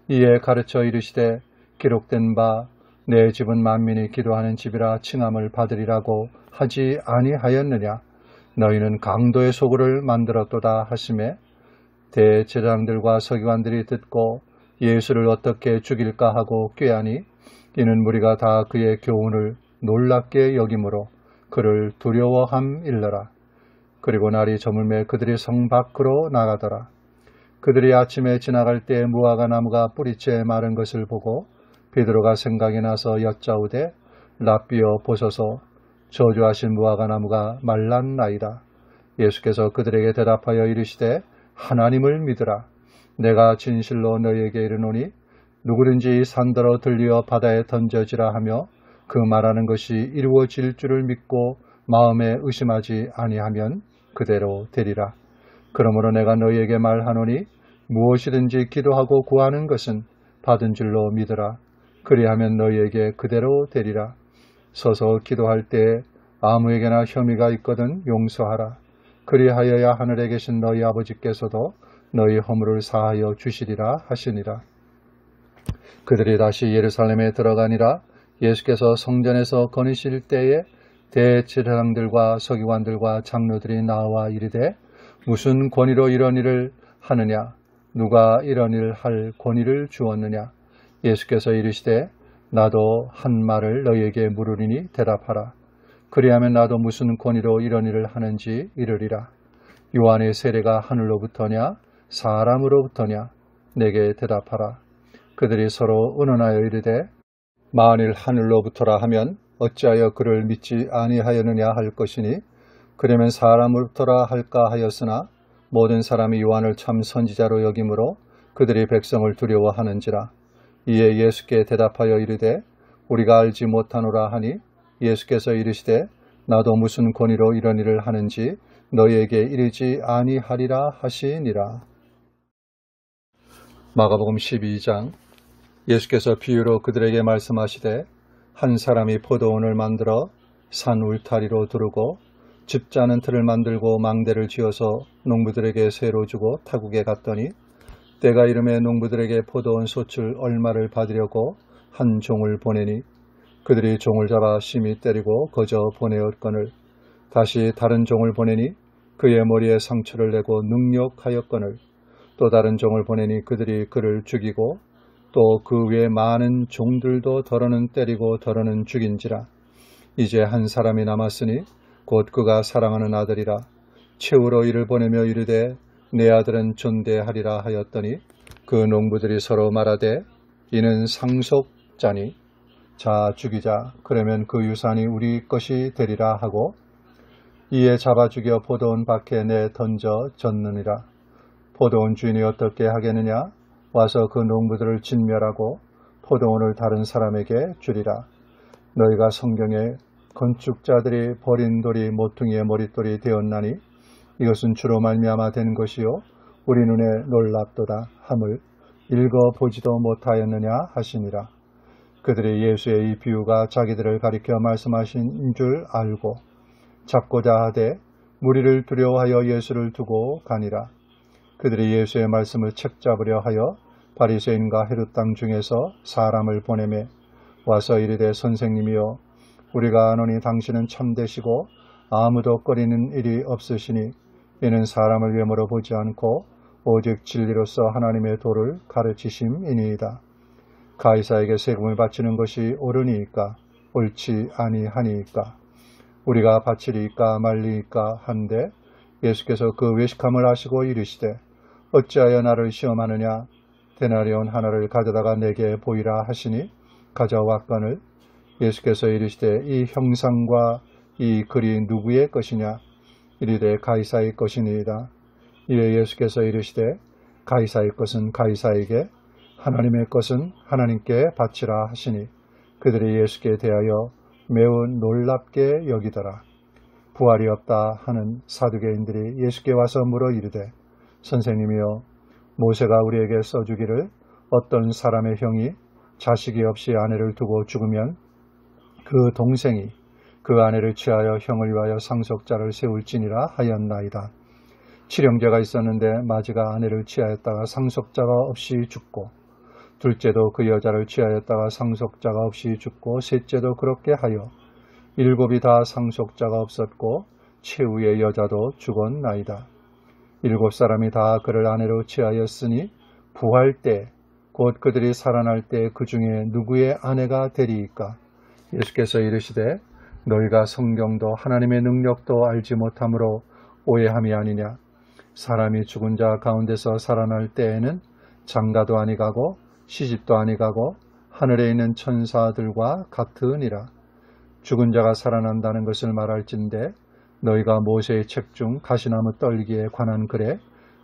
이에 가르쳐 이르시되 기록된 바 내 집은 만민이 기도하는 집이라 칭함을 받으리라고 하지 아니하였느냐. 너희는 강도의 소굴을 만들었도다 하시매 대제사장들과 서기관들이 듣고 예수를 어떻게 죽일까 하고 꾀하니 이는 무리가 다 그의 교훈을 놀랍게 여김으로 그를 두려워함일러라. 그리고 날이 저물매 그들이 성 밖으로 나가더라. 그들이 아침에 지나갈 때 무화과 나무가 뿌리째 마른 것을 보고 베드로가 생각이 나서 여짜오되 랍비여 보소서 저주하신 무화과 나무가 말랐나이다. 예수께서 그들에게 대답하여 이르시되 하나님을 믿으라. 내가 진실로 너희에게 이르노니 누구든지 산더러 들리어 바다에 던져지라 하며 그 말하는 것이 이루어질 줄을 믿고 마음에 의심하지 아니하면 그대로 되리라. 그러므로 내가 너희에게 말하노니 무엇이든지 기도하고 구하는 것은 받은 줄로 믿으라. 그리하면 너희에게 그대로 되리라. 서서 기도할 때 아무에게나 혐의가 있거든 용서하라. 그리하여야 하늘에 계신 너희 아버지께서도 너희 허물을 사하여 주시리라 하시니라. 그들이 다시 예루살렘에 들어가니라. 예수께서 성전에서 거니실 때에 대제사장들과 서기관들과 장로들이 나와 이르되 무슨 권위로 이런 일을 하느냐? 누가 이런 일을 할 권위를 주었느냐? 예수께서 이르시되 나도 한 말을 너희에게 물으리니 대답하라. 그리하면 나도 무슨 권위로 이런 일을 하는지 이르리라. 요한의 세례가 하늘로부터냐 사람으로부터냐? 내게 대답하라. 그들이 서로 의논하여 이르되 만일 하늘로부터라 하면 어찌하여 그를 믿지 아니하였느냐 할 것이니 그러면 사람으로부터라 할까 하였으나 모든 사람이 요한을 참 선지자로 여김으로 그들이 백성을 두려워하는지라. 이에 예수께 대답하여 이르되 우리가 알지 못하노라 하니 예수께서 이르시되 나도 무슨 권위로 이런 일을 하는지 너희에게 이르지 아니하리라 하시니라. 마가복음 12장. 예수께서 비유로 그들에게 말씀하시되 한 사람이 포도원을 만들어 산 울타리로 두르고 집 짜는 틀을 만들고 망대를 지어서 농부들에게 세로 주고 타국에 갔더니 때가 이름에 농부들에게 포도원 솥을 얼마를 받으려고 한 종을 보내니 그들이 종을 잡아 심히 때리고 거저 보내었거늘 다시 다른 종을 보내니 그의 머리에 상처를 내고 능욕하였거늘 또 다른 종을 보내니 그들이 그를 죽이고 또 그 외에 많은 종들도 더러는 때리고 더러는 죽인지라. 이제 한 사람이 남았으니 곧 그가 사랑하는 아들이라. 최후로 이를 보내며 이르되 내 아들은 존대하리라 하였더니 그 농부들이 서로 말하되 이는 상속자니 자 죽이자. 그러면 그 유산이 우리 것이 되리라 하고 이에 잡아 죽여 포도원 밖에 내 던져 졌느니라. 포도원 주인이 어떻게 하겠느냐? 와서 그 농부들을 진멸하고 포도원을 다른 사람에게 주리라. 너희가 성경에 건축자들이 버린 돌이 모퉁이의 머릿돌이 되었나니 이것은 주로 말미암아 되는 것이요 우리 눈에 놀랍도다 함을 읽어보지도 못하였느냐 하시니라. 그들이 예수의 이 비유가 자기들을 가리켜 말씀하신 줄 알고 잡고자 하되 무리를 두려워하여 예수를 두고 가니라. 그들이 예수의 말씀을 책잡으려 하여 바리새인과 헤롯 땅 중에서 사람을 보내매 와서 이르되 선생님이여 우리가 아노니 당신은 참되시고 아무도 꺼리는 일이 없으시니 이는 사람을 외모로 보지 않고 오직 진리로서 하나님의 도를 가르치심이니이다. 가이사에게 세금을 바치는 것이 옳으니까 옳지 아니하니까 우리가 바치리까 말리까 한데 예수께서 그 외식함을 아시고 이르시되 어찌하여 나를 시험하느냐 데나리온 하나를 가져다가 내게 보이라 하시니 가져왔거늘 예수께서 이르시되 이 형상과 이 글이 누구의 것이냐 이르되 가이사의 것이니이다. 이에 예수께서 이르시되 가이사의 것은 가이사에게 하나님의 것은 하나님께 바치라 하시니 그들이 예수께 대하여 매우 놀랍게 여기더라. 부활이 없다 하는 사두개인들이 예수께 와서 물어 이르되 선생님이여 모세가 우리에게 써주기를 어떤 사람의 형이 자식이 없이 아내를 두고 죽으면 그 동생이 그 아내를 취하여 형을 위하여 상속자를 세울지니라 하였나이다. 칠형제가 있었는데 마지가 아내를 취하였다가 상속자가 없이 죽고 둘째도 그 여자를 취하였다가 상속자가 없이 죽고 셋째도 그렇게 하여 일곱이 다 상속자가 없었고 최후의 여자도 죽었나이다. 일곱 사람이 다 그를 아내로 취하였으니 부활 때 곧 그들이 살아날 때 그 중에 누구의 아내가 되리이까? 예수께서 이르시되 너희가 성경도 하나님의 능력도 알지 못함으로 오해함이 아니냐. 사람이 죽은 자 가운데서 살아날 때에는 장가도 아니가고 시집도 아니가고 하늘에 있는 천사들과 같으니라. 죽은 자가 살아난다는 것을 말할진대 너희가 모세의 책 중 가시나무 떨기에 관한 글에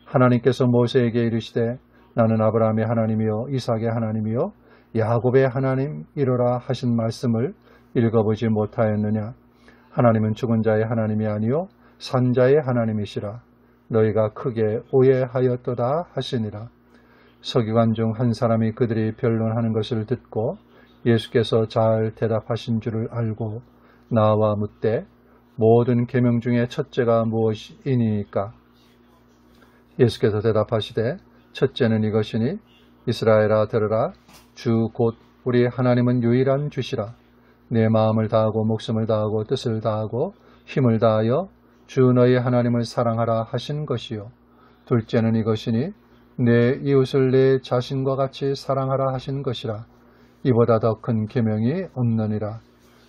하나님께서 모세에게 이르시되 나는 아브라함의 하나님이요 이삭의 하나님이요 야곱의 하나님이로라 하신 말씀을 읽어보지 못하였느냐. 하나님은 죽은 자의 하나님이 아니요 산자의 하나님이시라. 너희가 크게 오해하였도다 하시니라. 서기관 중 한 사람이 그들이 변론하는 것을 듣고 예수께서 잘 대답하신 줄을 알고 나와 묻되 모든 계명 중에 첫째가 무엇이니까? 예수께서 대답하시되 첫째는 이것이니 이스라엘아 들으라 주 곧 우리 하나님은 유일한 주시라. 내 마음을 다하고 목숨을 다하고 뜻을 다하고 힘을 다하여 주 너희 하나님을 사랑하라 하신 것이요. 둘째는 이것이니 내 이웃을 내 자신과 같이 사랑하라 하신 것이라. 이보다 더 큰 계명이 없느니라.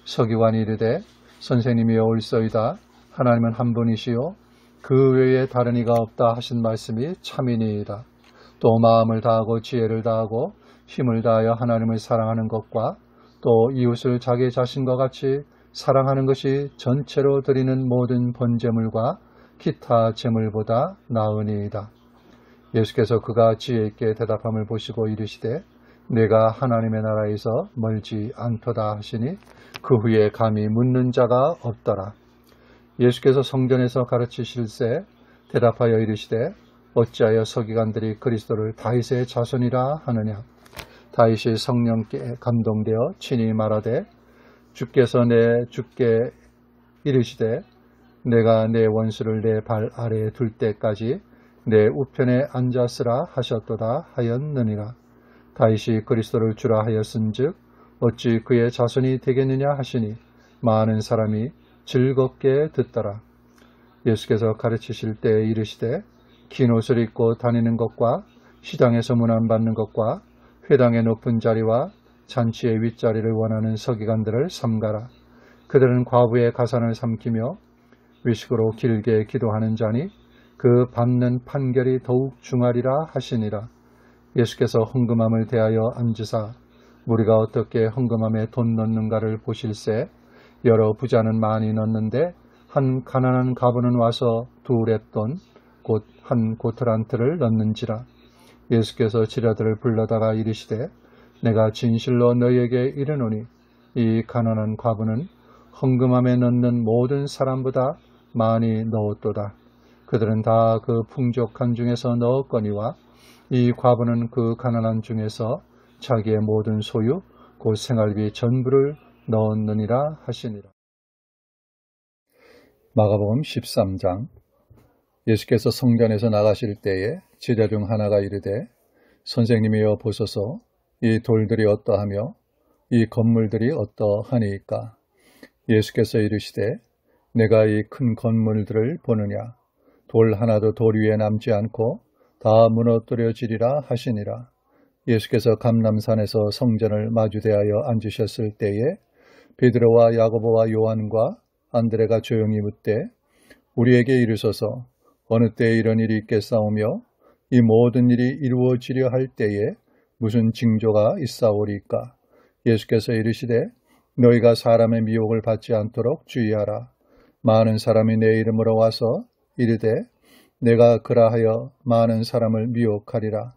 서기관이 이르되 선생님이여 옳소이다. 하나님은 한 분이시요 그 외에 다른 이가 없다 하신 말씀이 참이니이다. 또 마음을 다하고 지혜를 다하고 힘을 다하여 하나님을 사랑하는 것과 또 이웃을 자기 자신과 같이 사랑하는 것이 전체로 드리는 모든 번제물과 기타 제물보다 나으니이다. 예수께서 그가 지혜 있게 대답함을 보시고 이르시되 내가 하나님의 나라에서 멀지 않도다 하시니 그 후에 감히 묻는 자가 없더라. 예수께서 성전에서 가르치실세 대답하여 이르시되 어찌하여 서기관들이 그리스도를 다윗의 자손이라 하느냐. 다윗이 성령께 감동되어 친히 말하되 주께서 내 주께 이르시되 내가 내 원수를 내 발 아래에 둘 때까지 내 우편에 앉았으라 하셨도다 하였느니라. 다윗이 그리스도를 주라 하였은즉 어찌 그의 자손이 되겠느냐 하시니 많은 사람이 즐겁게 듣더라. 예수께서 가르치실 때 이르시되 긴 옷을 입고 다니는 것과 시장에서 문안받는 것과 회당의 높은 자리와 잔치의 윗자리를 원하는 서기관들을 삼가라. 그들은 과부의 가산을 삼키며 외식으로 길게 기도하는 자니 그 받는 판결이 더욱 중하리라 하시니라. 예수께서 헌금함을 대하여 앉으사 우리가 어떻게 헌금함에 돈 넣는가를 보실세 여러 부자는 많이 넣는데 한 가난한 과부는 와서 두 렙돈 곧 한 고트란트를 넣는지라. 예수께서 지라들을 불러다가 이르시되 내가 진실로 너희에게 이르노니 이 가난한 과부는 헌금함에 넣는 모든 사람보다 많이 넣었도다. 그들은 다 그 풍족한 중에서 넣었거니와 이 과부는 그 가난한 중에서 자기의 모든 소유 곧 생활비 전부를 넣었느니라 하시니라. 마가복음 13장. 예수께서 성전에서 나가실 때에 제자 중 하나가 이르되 선생님이여 보소서 이 돌들이 어떠하며 이 건물들이 어떠하니이까. 예수께서 이르시되 내가 이 큰 건물들을 보느냐. 돌 하나도 돌 위에 남지 않고 다 무너뜨려지리라 하시니라. 예수께서 감람산에서 성전을 마주대하여 앉으셨을 때에 베드로와 야고보와 요한과 안드레가 조용히 묻되 우리에게 이르소서 어느 때에 이런 일이 있겠사오며 이 모든 일이 이루어지려 할 때에 무슨 징조가 있사오리까. 예수께서 이르시되 너희가 사람의 미혹을 받지 않도록 주의하라. 많은 사람이 내 이름으로 와서 이르되 내가 그라하여 많은 사람을 미혹하리라.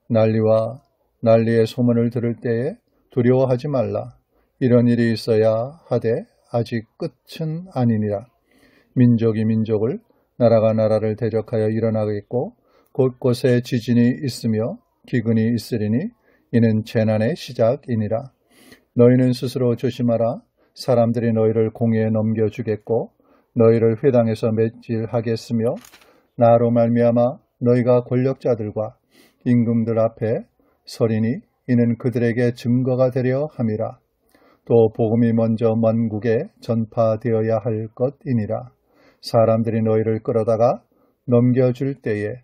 난리와 난리의 소문을 들을 때에 두려워하지 말라. 이런 일이 있어야 하되 아직 끝은 아니니라. 민족이 민족을 나라가 나라를 대적하여 일어나겠고 곳곳에 지진이 있으며 기근이 있으리니 이는 재난의 시작이니라. 너희는 스스로 조심하라. 사람들이 너희를 공회에 넘겨주겠고 너희를 회당에서 매질하겠으며 나로 말미암아 너희가 권력자들과 임금들 앞에 서리니 이는 그들에게 증거가 되려 함이라. 또 복음이 먼저 만국에 전파되어야 할 것이니라. 사람들이 너희를 끌어다가 넘겨줄 때에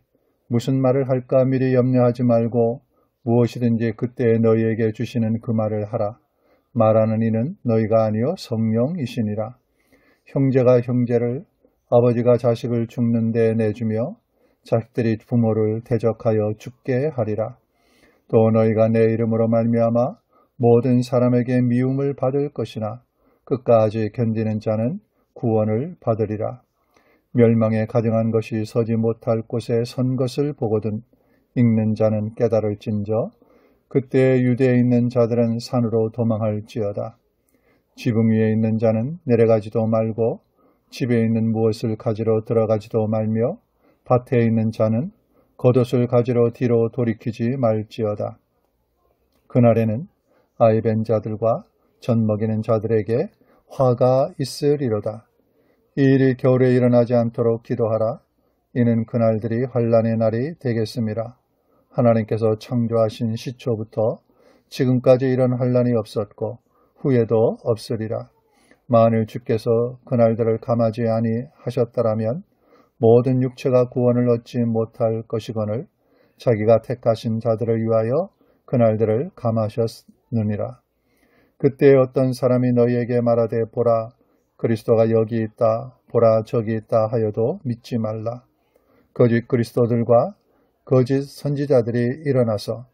무슨 말을 할까 미리 염려하지 말고 무엇이든지 그때에 너희에게 주시는 그 말을 하라. 말하는 이는 너희가 아니요 성령이시니라. 형제가 형제를 아버지가 자식을 죽는 데 내주며 자식들이 부모를 대적하여 죽게 하리라. 또 너희가 내 이름으로 말미암아 모든 사람에게 미움을 받을 것이나 끝까지 견디는 자는 구원을 받으리라. 멸망에 가증한 것이 서지 못할 곳에 선 것을 보거든 읽는 자는 깨달을진저 그때 유대에 있는 자들은 산으로 도망할지어다. 지붕 위에 있는 자는 내려가지도 말고 집에 있는 무엇을 가지러 들어가지도 말며 밭에 있는 자는 겉옷을 가지러 뒤로 돌이키지 말지어다. 그날에는 아이 벤 자들과 젖 먹이는 자들에게 화가 있으리로다. 이 일이 겨울에 일어나지 않도록 기도하라. 이는 그날들이 환난의 날이 되겠음이라. 하나님께서 창조하신 시초부터 지금까지 이런 환난이 없었고 후에도 없으리라. 만일 주께서 그날들을 감하지 아니하셨더라면 모든 육체가 구원을 얻지 못할 것이거늘 자기가 택하신 자들을 위하여 그날들을 감하셨느니라. 그때 어떤 사람이 너희에게 말하되 보라 그리스도가 여기 있다 보라 저기 있다 하여도 믿지 말라. 거짓 그리스도들과 거짓 선지자들이 일어나서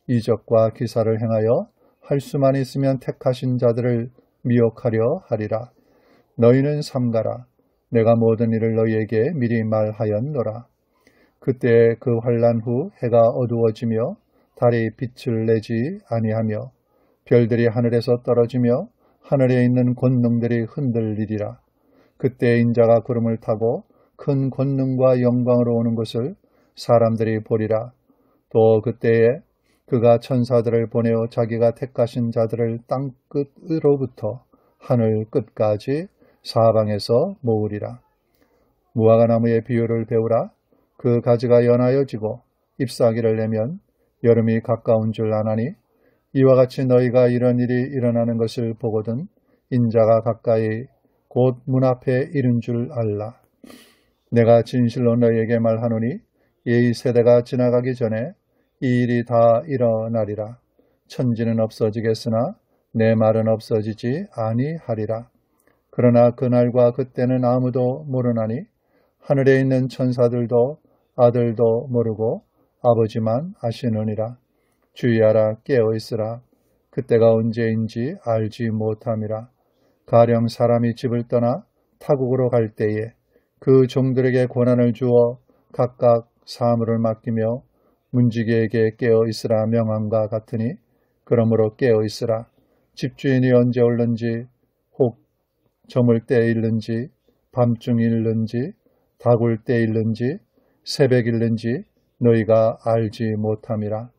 이적과 기사를 행하여 할 수만 있으면 택하신 자들을 미혹하려 하리라. 너희는 삼가라. 내가 모든 일을 너희에게 미리 말하였노라. 그때 그 환난 후 해가 어두워지며 달이 빛을 내지 아니하며 별들이 하늘에서 떨어지며 하늘에 있는 권능들이 흔들리리라. 그때 인자가 구름을 타고 큰 권능과 영광으로 오는 것을 사람들이 보리라. 또 그때에 그가 천사들을 보내어 자기가 택하신 자들을 땅 끝으로부터 하늘 끝까지 사방에서 모으리라. 무화과나무의 비유를 배우라. 그 가지가 연하여 지고 잎사귀를 내면 여름이 가까운 줄 아나니 이와 같이 너희가 이런 일이 일어나는 것을 보거든 인자가 가까이 곧 문 앞에 이른 줄 알라. 내가 진실로 너희에게 말하노니 이 세대가 지나가기 전에 이 일이 다 일어나리라. 천지는 없어지겠으나 내 말은 없어지지 아니하리라. 그러나 그날과 그때는 아무도 모르나니 하늘에 있는 천사들도 아들도 모르고 아버지만 아시느니라. 주의하라 깨어있으라. 그때가 언제인지 알지 못함이라. 가령 사람이 집을 떠나 타국으로 갈 때에 그 종들에게 권한을 주어 각각 사물을 맡기며 문지기에게 깨어있으라 명함과 같으니 그러므로 깨어있으라. 집주인이 언제 올는지 혹 저물 때 일는지 밤중 일는지 다굴 때일는지 새벽일는지 너희가 알지 못함이라.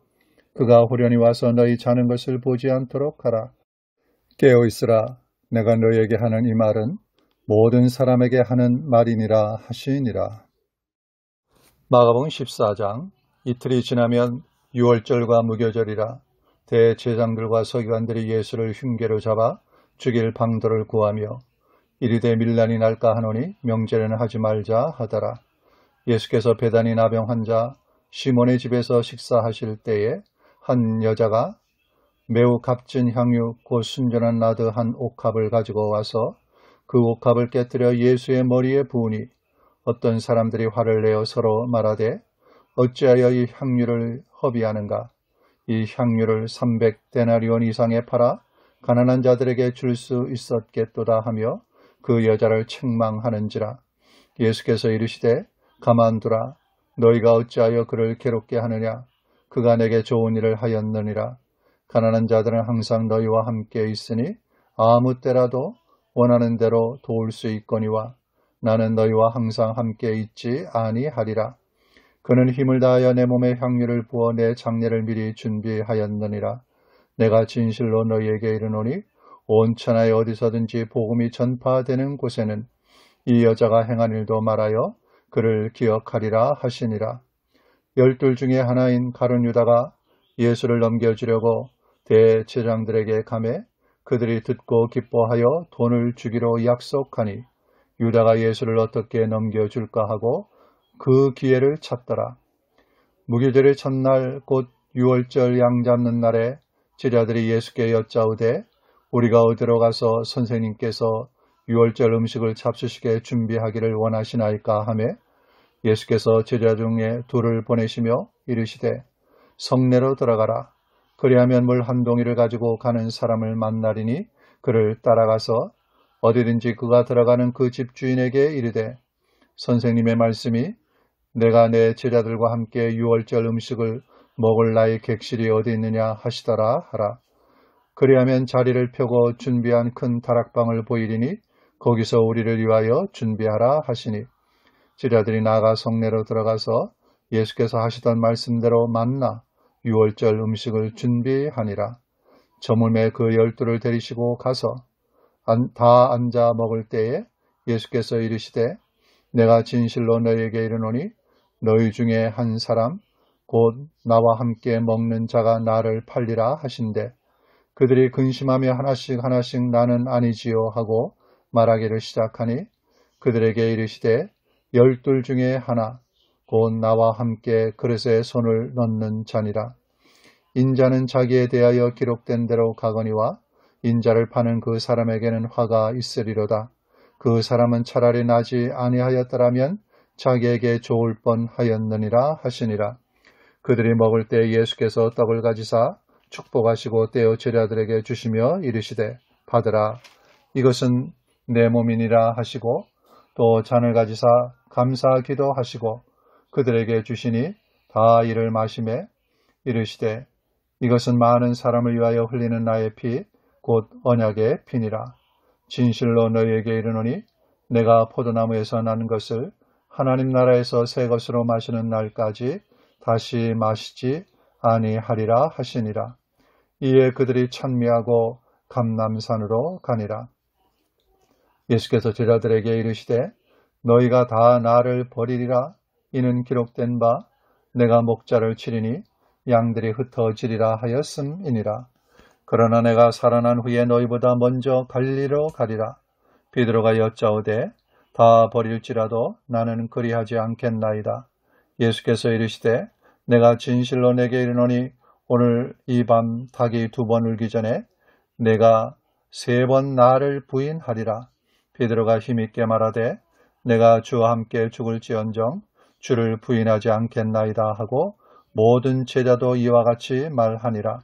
그가 후련히 와서 너희 자는 것을 보지 않도록 하라. 깨어 있으라. 내가 너희에게 하는 이 말은 모든 사람에게 하는 말이니라 하시니라. 마가복음 14장. 이틀이 지나면 유월절과 무교절이라. 대제장들과 서기관들이 예수를 흉계로 잡아 죽일 방도를 구하며 이르되 밀란이 날까 하노니 명제는 하지 말자 하더라. 예수께서 베다니 나병 환자 시몬의 집에서 식사하실 때에 한 여자가 매우 값진 향유 곧 순전한 나드 한 옥합을 가지고 와서 그 옥합을 깨뜨려 예수의 머리에 부으니 어떤 사람들이 화를 내어 서로 말하되 어찌하여 이 향유를 허비하는가. 이 향유를 300데나리온 이상에 팔아 가난한 자들에게 줄 수 있었겠도다 하며 그 여자를 책망하는지라. 예수께서 이르시되 가만두라. 너희가 어찌하여 그를 괴롭게 하느냐. 그가 내게 좋은 일을 하였느니라. 가난한 자들은 항상 너희와 함께 있으니 아무 때라도 원하는 대로 도울 수 있거니와 나는 너희와 항상 함께 있지 아니하리라. 그는 힘을 다하여 내 몸에 향유를 부어 내 장례를 미리 준비하였느니라. 내가 진실로 너희에게 이르노니 온 천하에 어디서든지 복음이 전파되는 곳에는 이 여자가 행한 일도 말하여 그를 기억하리라 하시니라. 12 중에 하나인 가룟 유다가 예수를 넘겨주려고 대제장들에게 가매 그들이 듣고 기뻐하여 돈을 주기로 약속하니 유다가 예수를 어떻게 넘겨줄까 하고 그 기회를 찾더라. 무교절의 첫날 곧 유월절 양 잡는 날에 제자들이 예수께 여짜오되 우리가 어디로 가서 선생님께서 유월절 음식을 잡수시게 준비하기를 원하시나이까 하매 예수께서 제자 중에 둘을 보내시며 이르시되 성내로 들어가라. 그리하면 물 한 동이를 가지고 가는 사람을 만나리니 그를 따라가서 어디든지 그가 들어가는 그 집 주인에게 이르되 선생님의 말씀이 내가 내 제자들과 함께 유월절 음식을 먹을 나의 객실이 어디 있느냐 하시더라 하라. 그리하면 자리를 펴고 준비한 큰 다락방을 보이리니 거기서 우리를 위하여 준비하라 하시니 제자들이 나가 성내로 들어가서 예수께서 하시던 말씀대로 만나 유월절 음식을 준비하니라. 저물매 그 12를 데리시고 가서 다 앉아 먹을 때에 예수께서 이르시되 내가 진실로 너희에게 이르노니 너희 중에 한 사람 곧 나와 함께 먹는 자가 나를 팔리라 하신대 그들이 근심하며 하나씩 나는 아니지요 하고 말하기를 시작하니 그들에게 이르시되 12 중에 하나 곧 나와 함께 그릇에 손을 넣는 자니라. 인자는 자기에 대하여 기록된 대로 가거니와 인자를 파는 그 사람에게는 화가 있으리로다. 그 사람은 차라리 나지 아니하였더라면 자기에게 좋을 뻔하였느니라 하시니라. 그들이 먹을 때 예수께서 떡을 가지사 축복하시고 떼어 제자들에게 주시며 이르시되 받으라. 이것은 내 몸이니라 하시고 또 잔을 가지사 감사하기도 하시고 그들에게 주시니 다 이를 마시매 이르시되 이것은 많은 사람을 위하여 흘리는 나의 피 곧 언약의 피니라. 진실로 너희에게 이르노니 내가 포도나무에서 난 것을 하나님 나라에서 새 것으로 마시는 날까지 다시 마시지 아니하리라 하시니라. 이에 그들이 찬미하고 감람산으로 가니라. 예수께서 제자들에게 이르시되 너희가 다 나를 버리리라. 이는 기록된 바 내가 목자를 치리니 양들이 흩어지리라 하였음이니라. 그러나 내가 살아난 후에 너희보다 먼저 갈릴리로 가리라. 베드로가 여짜오되 다 버릴지라도 나는 그리하지 않겠나이다. 예수께서 이르시되 내가 진실로 내게 이르노니 오늘 이 밤 닭이 2번 울기 전에 내가 3번 나를 부인하리라. 베드로가 힘있게 말하되 내가 주와 함께 죽을지언정 주를 부인하지 않겠나이다 하고 모든 제자도 이와 같이 말하니라.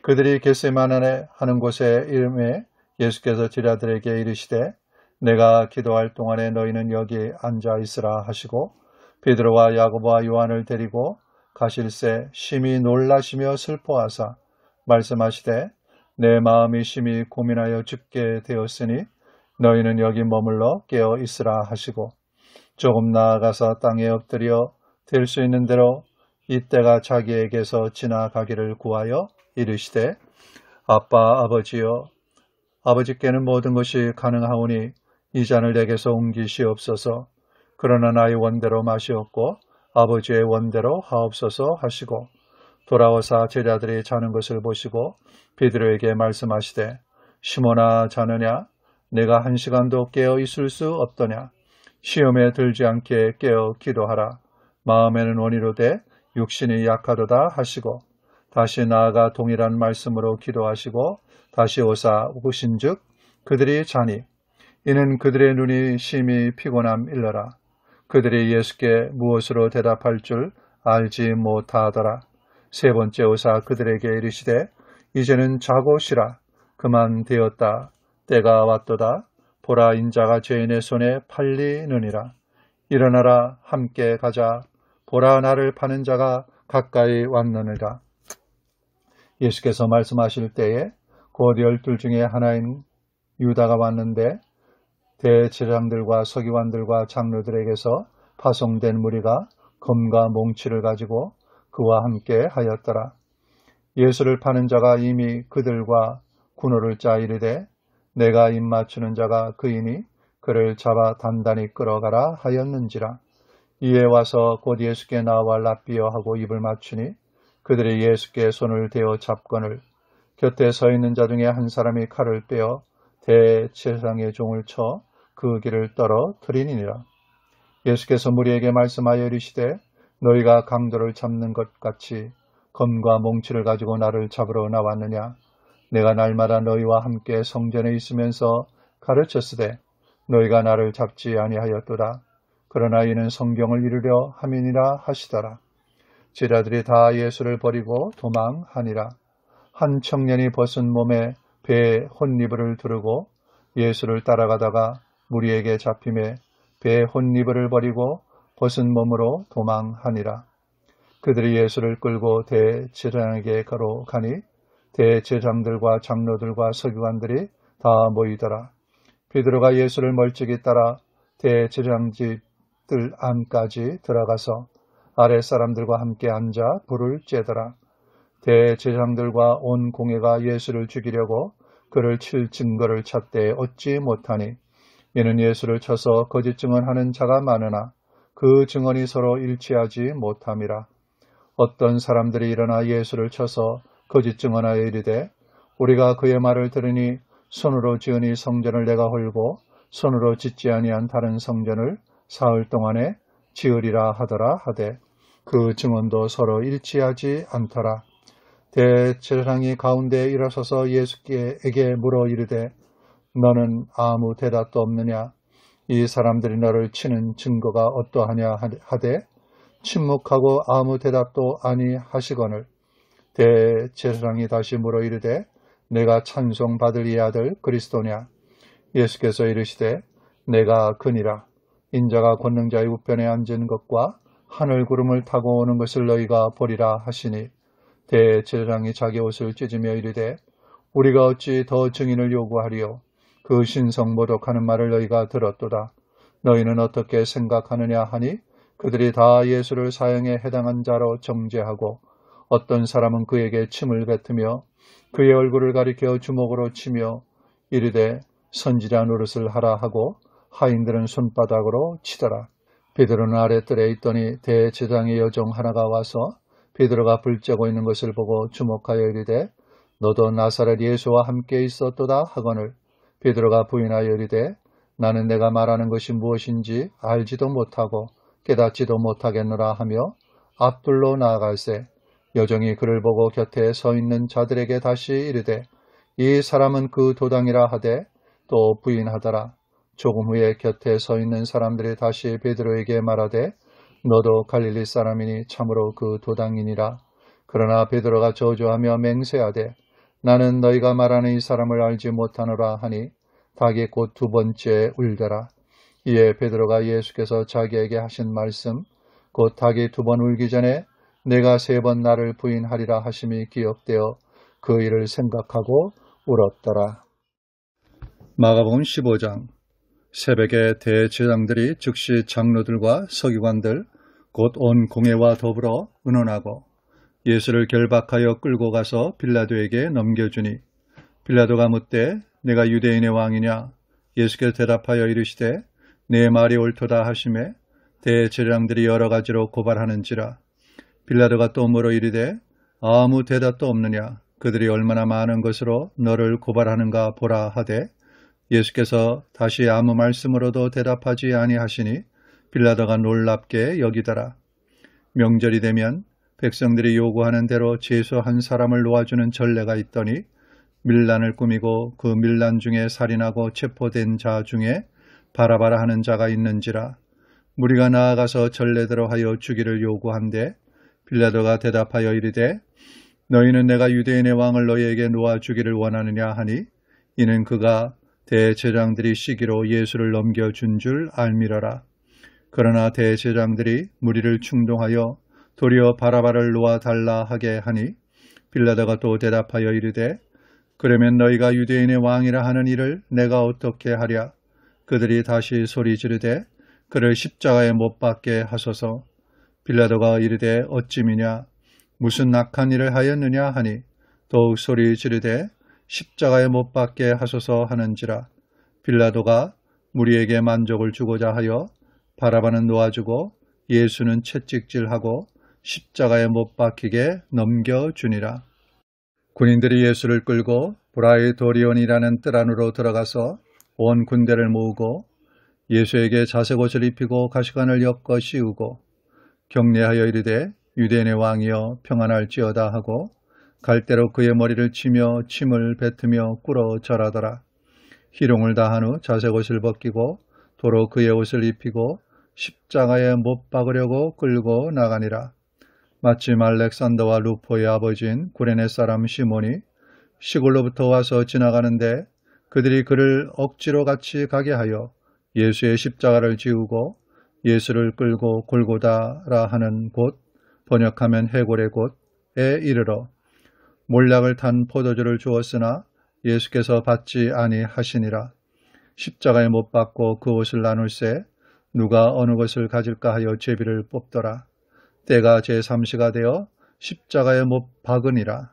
그들이 겟세마네 하는 곳에 이름에 예수께서 제자들에게 이르시되 내가 기도할 동안에 너희는 여기 앉아 있으라 하시고 베드로와 야고보와 요한을 데리고 가실새 심히 놀라시며 슬퍼하사 말씀하시되 내 마음이 심히 고민하여 죽게 되었으니 너희는 여기 머물러 깨어 있으라 하시고 조금 나아가서 땅에 엎드려 될 수 있는 대로 이때가 자기에게서 지나가기를 구하여 이르시되 아빠 아버지여 아버지께는 모든 것이 가능하오니 이 잔을 내게서 옮기시옵소서. 그러나 나의 원대로 마시옵고 아버지의 원대로 하옵소서 하시고 돌아오사 제자들이 자는 것을 보시고 베드로에게 말씀하시되 시몬아 자느냐 내가 1시간도 깨어 있을 수 없더냐 시험에 들지 않게 깨어 기도하라. 마음에는 원이로되 육신이 약하도다 하시고 다시 나아가 동일한 말씀으로 기도하시고 다시 오사 오신즉 그들이 자니 이는 그들의 눈이 심히 피곤함 일러라. 그들이 예수께 무엇으로 대답할 줄 알지 못하더라. 세 번째 오사 그들에게 이르시되 이제는 자고 쉬라. 그만 되었다. 때가 왔도다. 보라 인자가 죄인의 손에 팔리느니라. 일어나라 함께 가자. 보라 나를 파는 자가 가까이 왔느니라. 예수께서 말씀하실 때에 곧 12 중에 하나인 유다가 왔는데 대제사장들과 서기관들과 장로들에게서 파송된 무리가 검과 몽치를 가지고 그와 함께 하였더라. 예수를 파는 자가 이미 그들과 군호를 짜 이르되 내가 입 맞추는 자가 그이니 그를 잡아 단단히 끌어가라 하였는지라. 이에 와서 곧 예수께 나와 랍비여 하고 입을 맞추니 그들이 예수께 손을 대어 잡거늘 곁에 서 있는 자 중에 한 사람이 칼을 빼어 대제사장의 종을 쳐 그 길을 떨어뜨리니라. 예수께서 무리에게 말씀하여 이르시되 너희가 강도를 잡는 것 같이 검과 몽치를 가지고 나를 잡으러 나왔느냐. 내가 날마다 너희와 함께 성전에 있으면서 가르쳤으되 너희가 나를 잡지 아니하였도다. 그러나 이는 성경을 이루려 함이니라 하시더라. 제자들이 다 예수를 버리고 도망하니라. 한 청년이 벗은 몸에 배에 혼니부를 두르고 예수를 따라가다가 무리에게 잡힘에 배에 혼니부를 버리고 벗은 몸으로 도망하니라. 그들이 예수를 끌고 대제사장에게 가니 대제사장들과 장로들과 서기관들이 다 모이더라. 베드로가 예수를 멀찍이 따라 대제사장 집들 안까지 들어가서 아랫사람들과 함께 앉아 불을 쬐더라. 대제사장들과 온 공회가 예수를 죽이려고 그를 칠 증거를 찾되 얻지 못하니 이는 예수를 쳐서 거짓 증언하는 자가 많으나 그 증언이 서로 일치하지 못함이라. 어떤 사람들이 일어나 예수를 쳐서 거짓 증언하여 이르되 우리가 그의 말을 들으니 손으로 지은 이 성전을 내가 홀고 손으로 짓지 아니한 다른 성전을 사흘 동안에 지으리라 하더라 하되 그 증언도 서로 일치하지 않더라. 대제사장이 가운데에 일어서서 예수께에게 물어 이르되 너는 아무 대답도 없느냐. 이 사람들이 너를 치는 증거가 어떠하냐 하되 침묵하고 아무 대답도 아니하시거늘 대제사장이 다시 물어 이르되 내가 찬송받을 이 아들 그리스도냐. 예수께서 이르시되 내가 그니라. 인자가 권능자의 우편에 앉은 것과 하늘 구름을 타고 오는 것을 너희가 보리라 하시니 대제사장이 자기 옷을 찢으며 이르되 우리가 어찌 더 증인을 요구하리요. 그 신성 모독하는 말을 너희가 들었도다. 너희는 어떻게 생각하느냐 하니 그들이 다 예수를 사형에 해당한 자로 정죄하고 어떤 사람은 그에게 침을 뱉으며 그의 얼굴을 가리켜 주먹으로 치며 이르되 선지자 노릇을 하라 하고 하인들은 손바닥으로 치더라. 베드로는 아랫뜰에 있더니 대제사장의 여종 하나가 와서 베드로가 불 쬐고 있는 것을 보고 주목하여 이르되 너도 나사렛 예수와 함께 있었도다 하거늘 베드로가 부인하여 이르되 나는 내가 말하는 것이 무엇인지 알지도 못하고 깨닫지도 못하겠노라 하며 앞둘로 나아갈새 여종이 그를 보고 곁에 서 있는 자들에게 다시 이르되 이 사람은 그 도당이라 하되 또 부인하더라. 조금 후에 곁에 서 있는 사람들이 다시 베드로에게 말하되 너도 갈릴리 사람이니 참으로 그 도당이니라. 그러나 베드로가 저주하며 맹세하되 나는 너희가 말하는 이 사람을 알지 못하노라 하니 닭이 곧 2번째 울더라. 이에 베드로가 예수께서 자기에게 하신 말씀 곧 닭이 2번 울기 전에 내가 3번 나를 부인하리라 하심이 기억되어 그 일을 생각하고 울었더라. 마가복음 15장. 새벽에 대제사장들이 즉시 장로들과 서기관들 곧 온 공회와 더불어 의논하고 예수를 결박하여 끌고 가서 빌라도에게 넘겨주니 빌라도가 묻되 내가 유대인의 왕이냐? 예수께서 대답하여 이르시되 내 말이 옳도다 하시매 대제사장들이 여러 가지로 고발하는지라. 빌라도가 또 물어 이르되 아무 대답도 없느냐? 그들이 얼마나 많은 것으로 너를 고발하는가 보라 하되 예수께서 다시 아무 말씀으로도 대답하지 아니하시니 빌라도가 놀랍게 여기더라. 명절이 되면 백성들이 요구하는 대로 죄수 한 사람을 놓아주는 전례가 있더니 밀란을 꾸미고 그 밀란 중에 살인하고 체포된 자 중에 바라바라 하는 자가 있는지라. 무리가 나아가서 전례대로 하여 주기를 요구한데 빌라도가 대답하여 이르되 너희는 내가 유대인의 왕을 너희에게 놓아주기를 원하느냐 하니 이는 그가 대제사장들이 시기로 예수를 넘겨준 줄 알미러라. 그러나 대제사장들이 무리를 충동하여 도리어 바라바를 놓아달라 하게 하니 빌라도가 또 대답하여 이르되 그러면 너희가 유대인의 왕이라 하는 이를 내가 어떻게 하랴? 그들이 다시 소리 지르되 그를 십자가에 못 박게 하소서. 빌라도가 이르되 어찌미냐? 무슨 악한 일을 하였느냐 하니 더욱 소리 지르되 십자가에 못 박게 하소서 하는지라. 빌라도가 무리에게 만족을 주고자 하여 바라바는 놓아주고 예수는 채찍질하고 십자가에 못 박히게 넘겨주니라. 군인들이 예수를 끌고 브라이도리온이라는 뜰 안으로 들어가서 온 군대를 모으고 예수에게 자색옷을 입히고 가시관을 엮어 씌우고 경례하여 이르되 유대인의 왕이여 평안할지어다 하고 갈대로 그의 머리를 치며 침을 뱉으며 꿇어 절하더라. 희롱을 다한 후 자색옷을 벗기고 도로 그의 옷을 입히고 십자가에 못 박으려고 끌고 나가니라. 마침 알렉산더와 루포의 아버지인 구레네 사람 시몬이 시골로부터 와서 지나가는데 그들이 그를 억지로 같이 가게 하여 예수의 십자가를 지우고 예수를 끌고 골고다라 하는 곳, 번역하면 해골의 곳에 이르러 몰약을 탄 포도주를 주었으나 예수께서 받지 아니하시니라. 십자가에 못 박고 그 옷을 나눌새 누가 어느 것을 가질까 하여 제비를 뽑더라. 때가 제3시가 되어 십자가에 못 박으니라.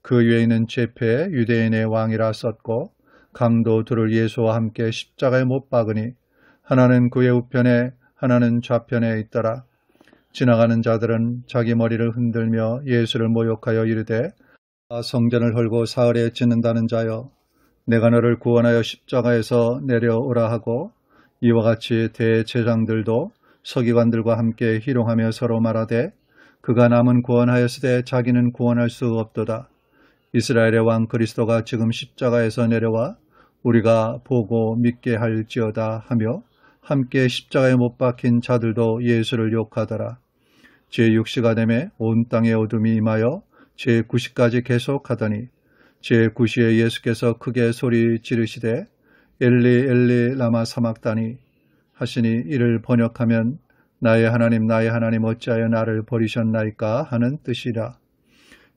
그 외에는 제패 유대인의 왕이라 썼고 강도 둘을 예수와 함께 십자가에 못 박으니 하나는 그의 우편에 하나는 좌편에 있더라. 지나가는 자들은 자기 머리를 흔들며 예수를 모욕하여 이르되 성전을 헐고 사흘에 짓는다는 자여 내가 너를 구원하여 십자가에서 내려오라 하고 이와 같이 대제사장들도 서기관들과 함께 희롱하며 서로 말하되 그가 남은 구원하였으되 자기는 구원할 수 없도다. 이스라엘의 왕 그리스도가 지금 십자가에서 내려와 우리가 보고 믿게 할지어다 하며 함께 십자가에 못 박힌 자들도 예수를 욕하더라. 제6시가 되매 온 땅에 어둠이 임하여 제9시까지 계속하더니 제9시에 예수께서 크게 소리 지르시되 엘리 엘리 라마 사막다니 하시니 이를 번역하면 나의 하나님 어찌하여 나를 버리셨나이까 하는 뜻이라.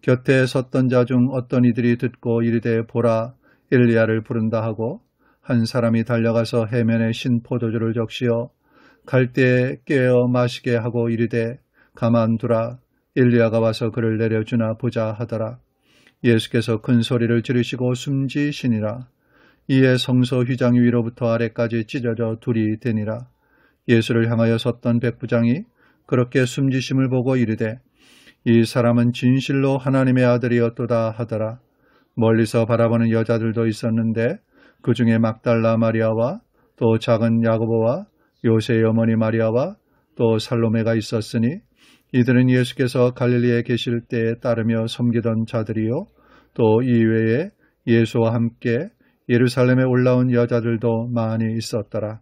곁에 섰던 자 중 어떤 이들이 듣고 이르되 보라 엘리야를 부른다 하고 한 사람이 달려가서 해면에 신 포도주를 적시어 갈대에 깨어 마시게 하고 이르되 가만두라 엘리야가 와서 그를 내려주나 보자 하더라. 예수께서 큰 소리를 지르시고 숨지시니라. 이에 성소 휘장 위로부터 아래까지 찢어져 둘이 되니라. 예수를 향하여 섰던 백부장이 그렇게 숨지심을 보고 이르되 이 사람은 진실로 하나님의 아들이었도다 하더라. 멀리서 바라보는 여자들도 있었는데 그 중에 막달라 마리아와 또 작은 야고보와 요새의 어머니 마리아와 또 살로메가 있었으니 이들은 예수께서 갈릴리에 계실 때에 따르며 섬기던 자들이요 또 이외에 예수와 함께 예루살렘에 올라온 여자들도 많이 있었더라.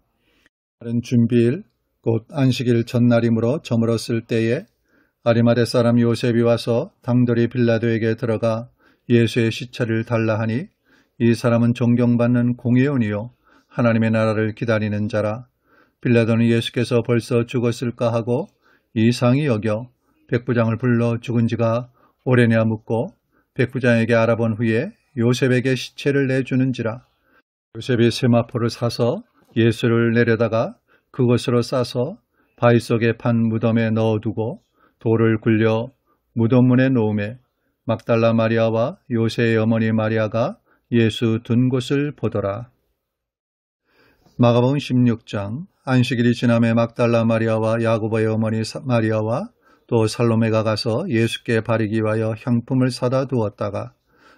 다른 준비일 곧 안식일 전날이므로 저물었을 때에 아리마대 사람 요셉이 와서 당돌이 빌라도에게 들어가 예수의 시체를 달라 하니 이 사람은 존경받는 공의원이요 하나님의 나라를 기다리는 자라. 빌라도는 예수께서 벌써 죽었을까 하고 이상히 여겨 백부장을 불러 죽은 지가 오래냐 묻고 백부장에게 알아본 후에 요셉에게 시체를 내주는지라. 요셉이 세마포를 사서 예수를 내려다가 그것으로 싸서 바위 속에 판 무덤에 넣어두고 돌을 굴려 무덤 문에 놓음에 막달라 마리아와 요새의 어머니 마리아가 예수 둔 곳을 보더라. 마가복음 16장. 안식일이 지남에 막달라 마리아와 야고보의 어머니 마리아와 또 살로메가 가서 예수께 바르기 위하여 향품을 사다 두었다가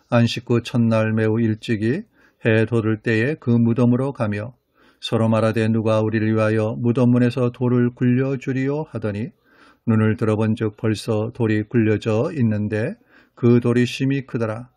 안식 후 첫날 매우 일찍이 해 돋을 때에 그 무덤으로 가며 서로 말하되 누가 우리를 위하여 무덤 문에서 돌을 굴려주리요 하더니 눈을 들어본즉 벌써 돌이 굴려져 있는데 그 돌이 심히 크더라.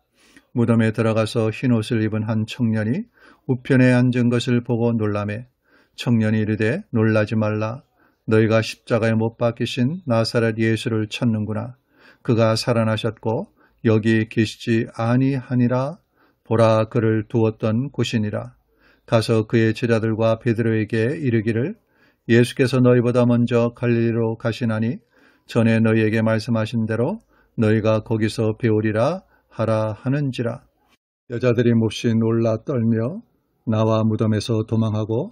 무덤에 들어가서 흰옷을 입은 한 청년이 우편에 앉은 것을 보고 놀라매 청년이 이르되 놀라지 말라. 너희가 십자가에 못 박히신 나사렛 예수를 찾는구나. 그가 살아나셨고 여기 계시지 아니하니라. 보라 그를 두었던 곳이니라. 가서 그의 제자들과 베드로에게 이르기를 예수께서 너희보다 먼저 갈릴리로 가시나니 전에 너희에게 말씀하신 대로 너희가 거기서 배우리라 하라 하는지라. 여자들이 몹시 놀라 떨며 나와 무덤에서 도망하고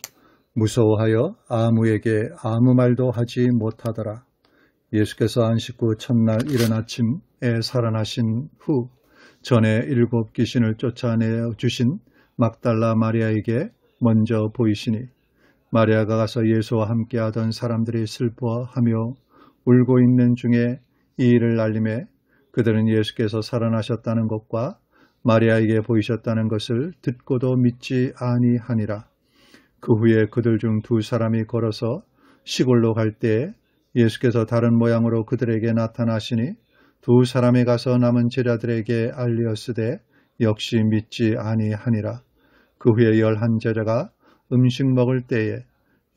무서워하여 아무에게 아무 말도 하지 못하더라. 예수께서 안식 후 첫날 이른 아침에 살아나신 후 전에 7 귀신을 쫓아내어 주신 막달라 마리아에게 먼저 보이시니 마리아가 가서 예수와 함께 하던 사람들이 슬퍼하며 울고 있는 중에 이 일을 알림해 그들은 예수께서 살아나셨다는 것과 마리아에게 보이셨다는 것을 듣고도 믿지 아니하니라. 그 후에 그들 중 2 사람이 걸어서 시골로 갈 때에 예수께서 다른 모양으로 그들에게 나타나시니 2 사람이 가서 남은 제자들에게 알리었으되 역시 믿지 아니하니라. 그 후에 11 제자가 음식 먹을 때에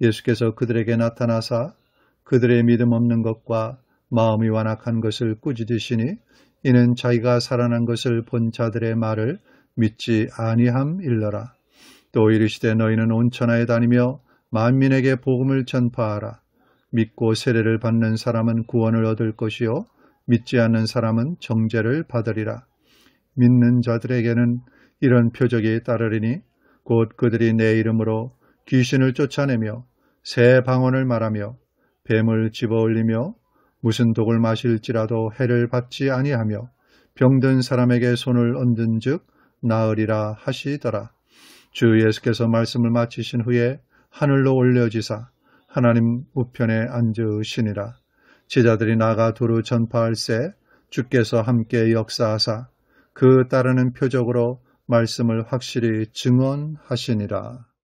예수께서 그들에게 나타나사 그들의 믿음 없는 것과 마음이 완악한 것을 꾸짖으시니 이는 자기가 살아난 것을 본 자들의 말을 믿지 아니함일러라. 또 이르시되 너희는 온 천하에 다니며 만민에게 복음을 전파하라. 믿고 세례를 받는 사람은 구원을 얻을 것이요 믿지 않는 사람은 정죄를 받으리라. 믿는 자들에게는 이런 표적이 따르리니 곧 그들이 내 이름으로 귀신을 쫓아내며 새 방언을 말하며 뱀을 집어올리며 무슨 독을 마실지라도 해를 받지 아니하며 병든 사람에게 손을 얹은 즉 나으리라 하시더라. 주 예수께서 말씀을 마치신 후에 하늘로 올려지사 하나님 우편에 앉으시니라. 제자들이 나가 두루 전파할새 주께서 함께 역사하사 그 따르는 표적으로 말씀을 확실히 증언하시니라.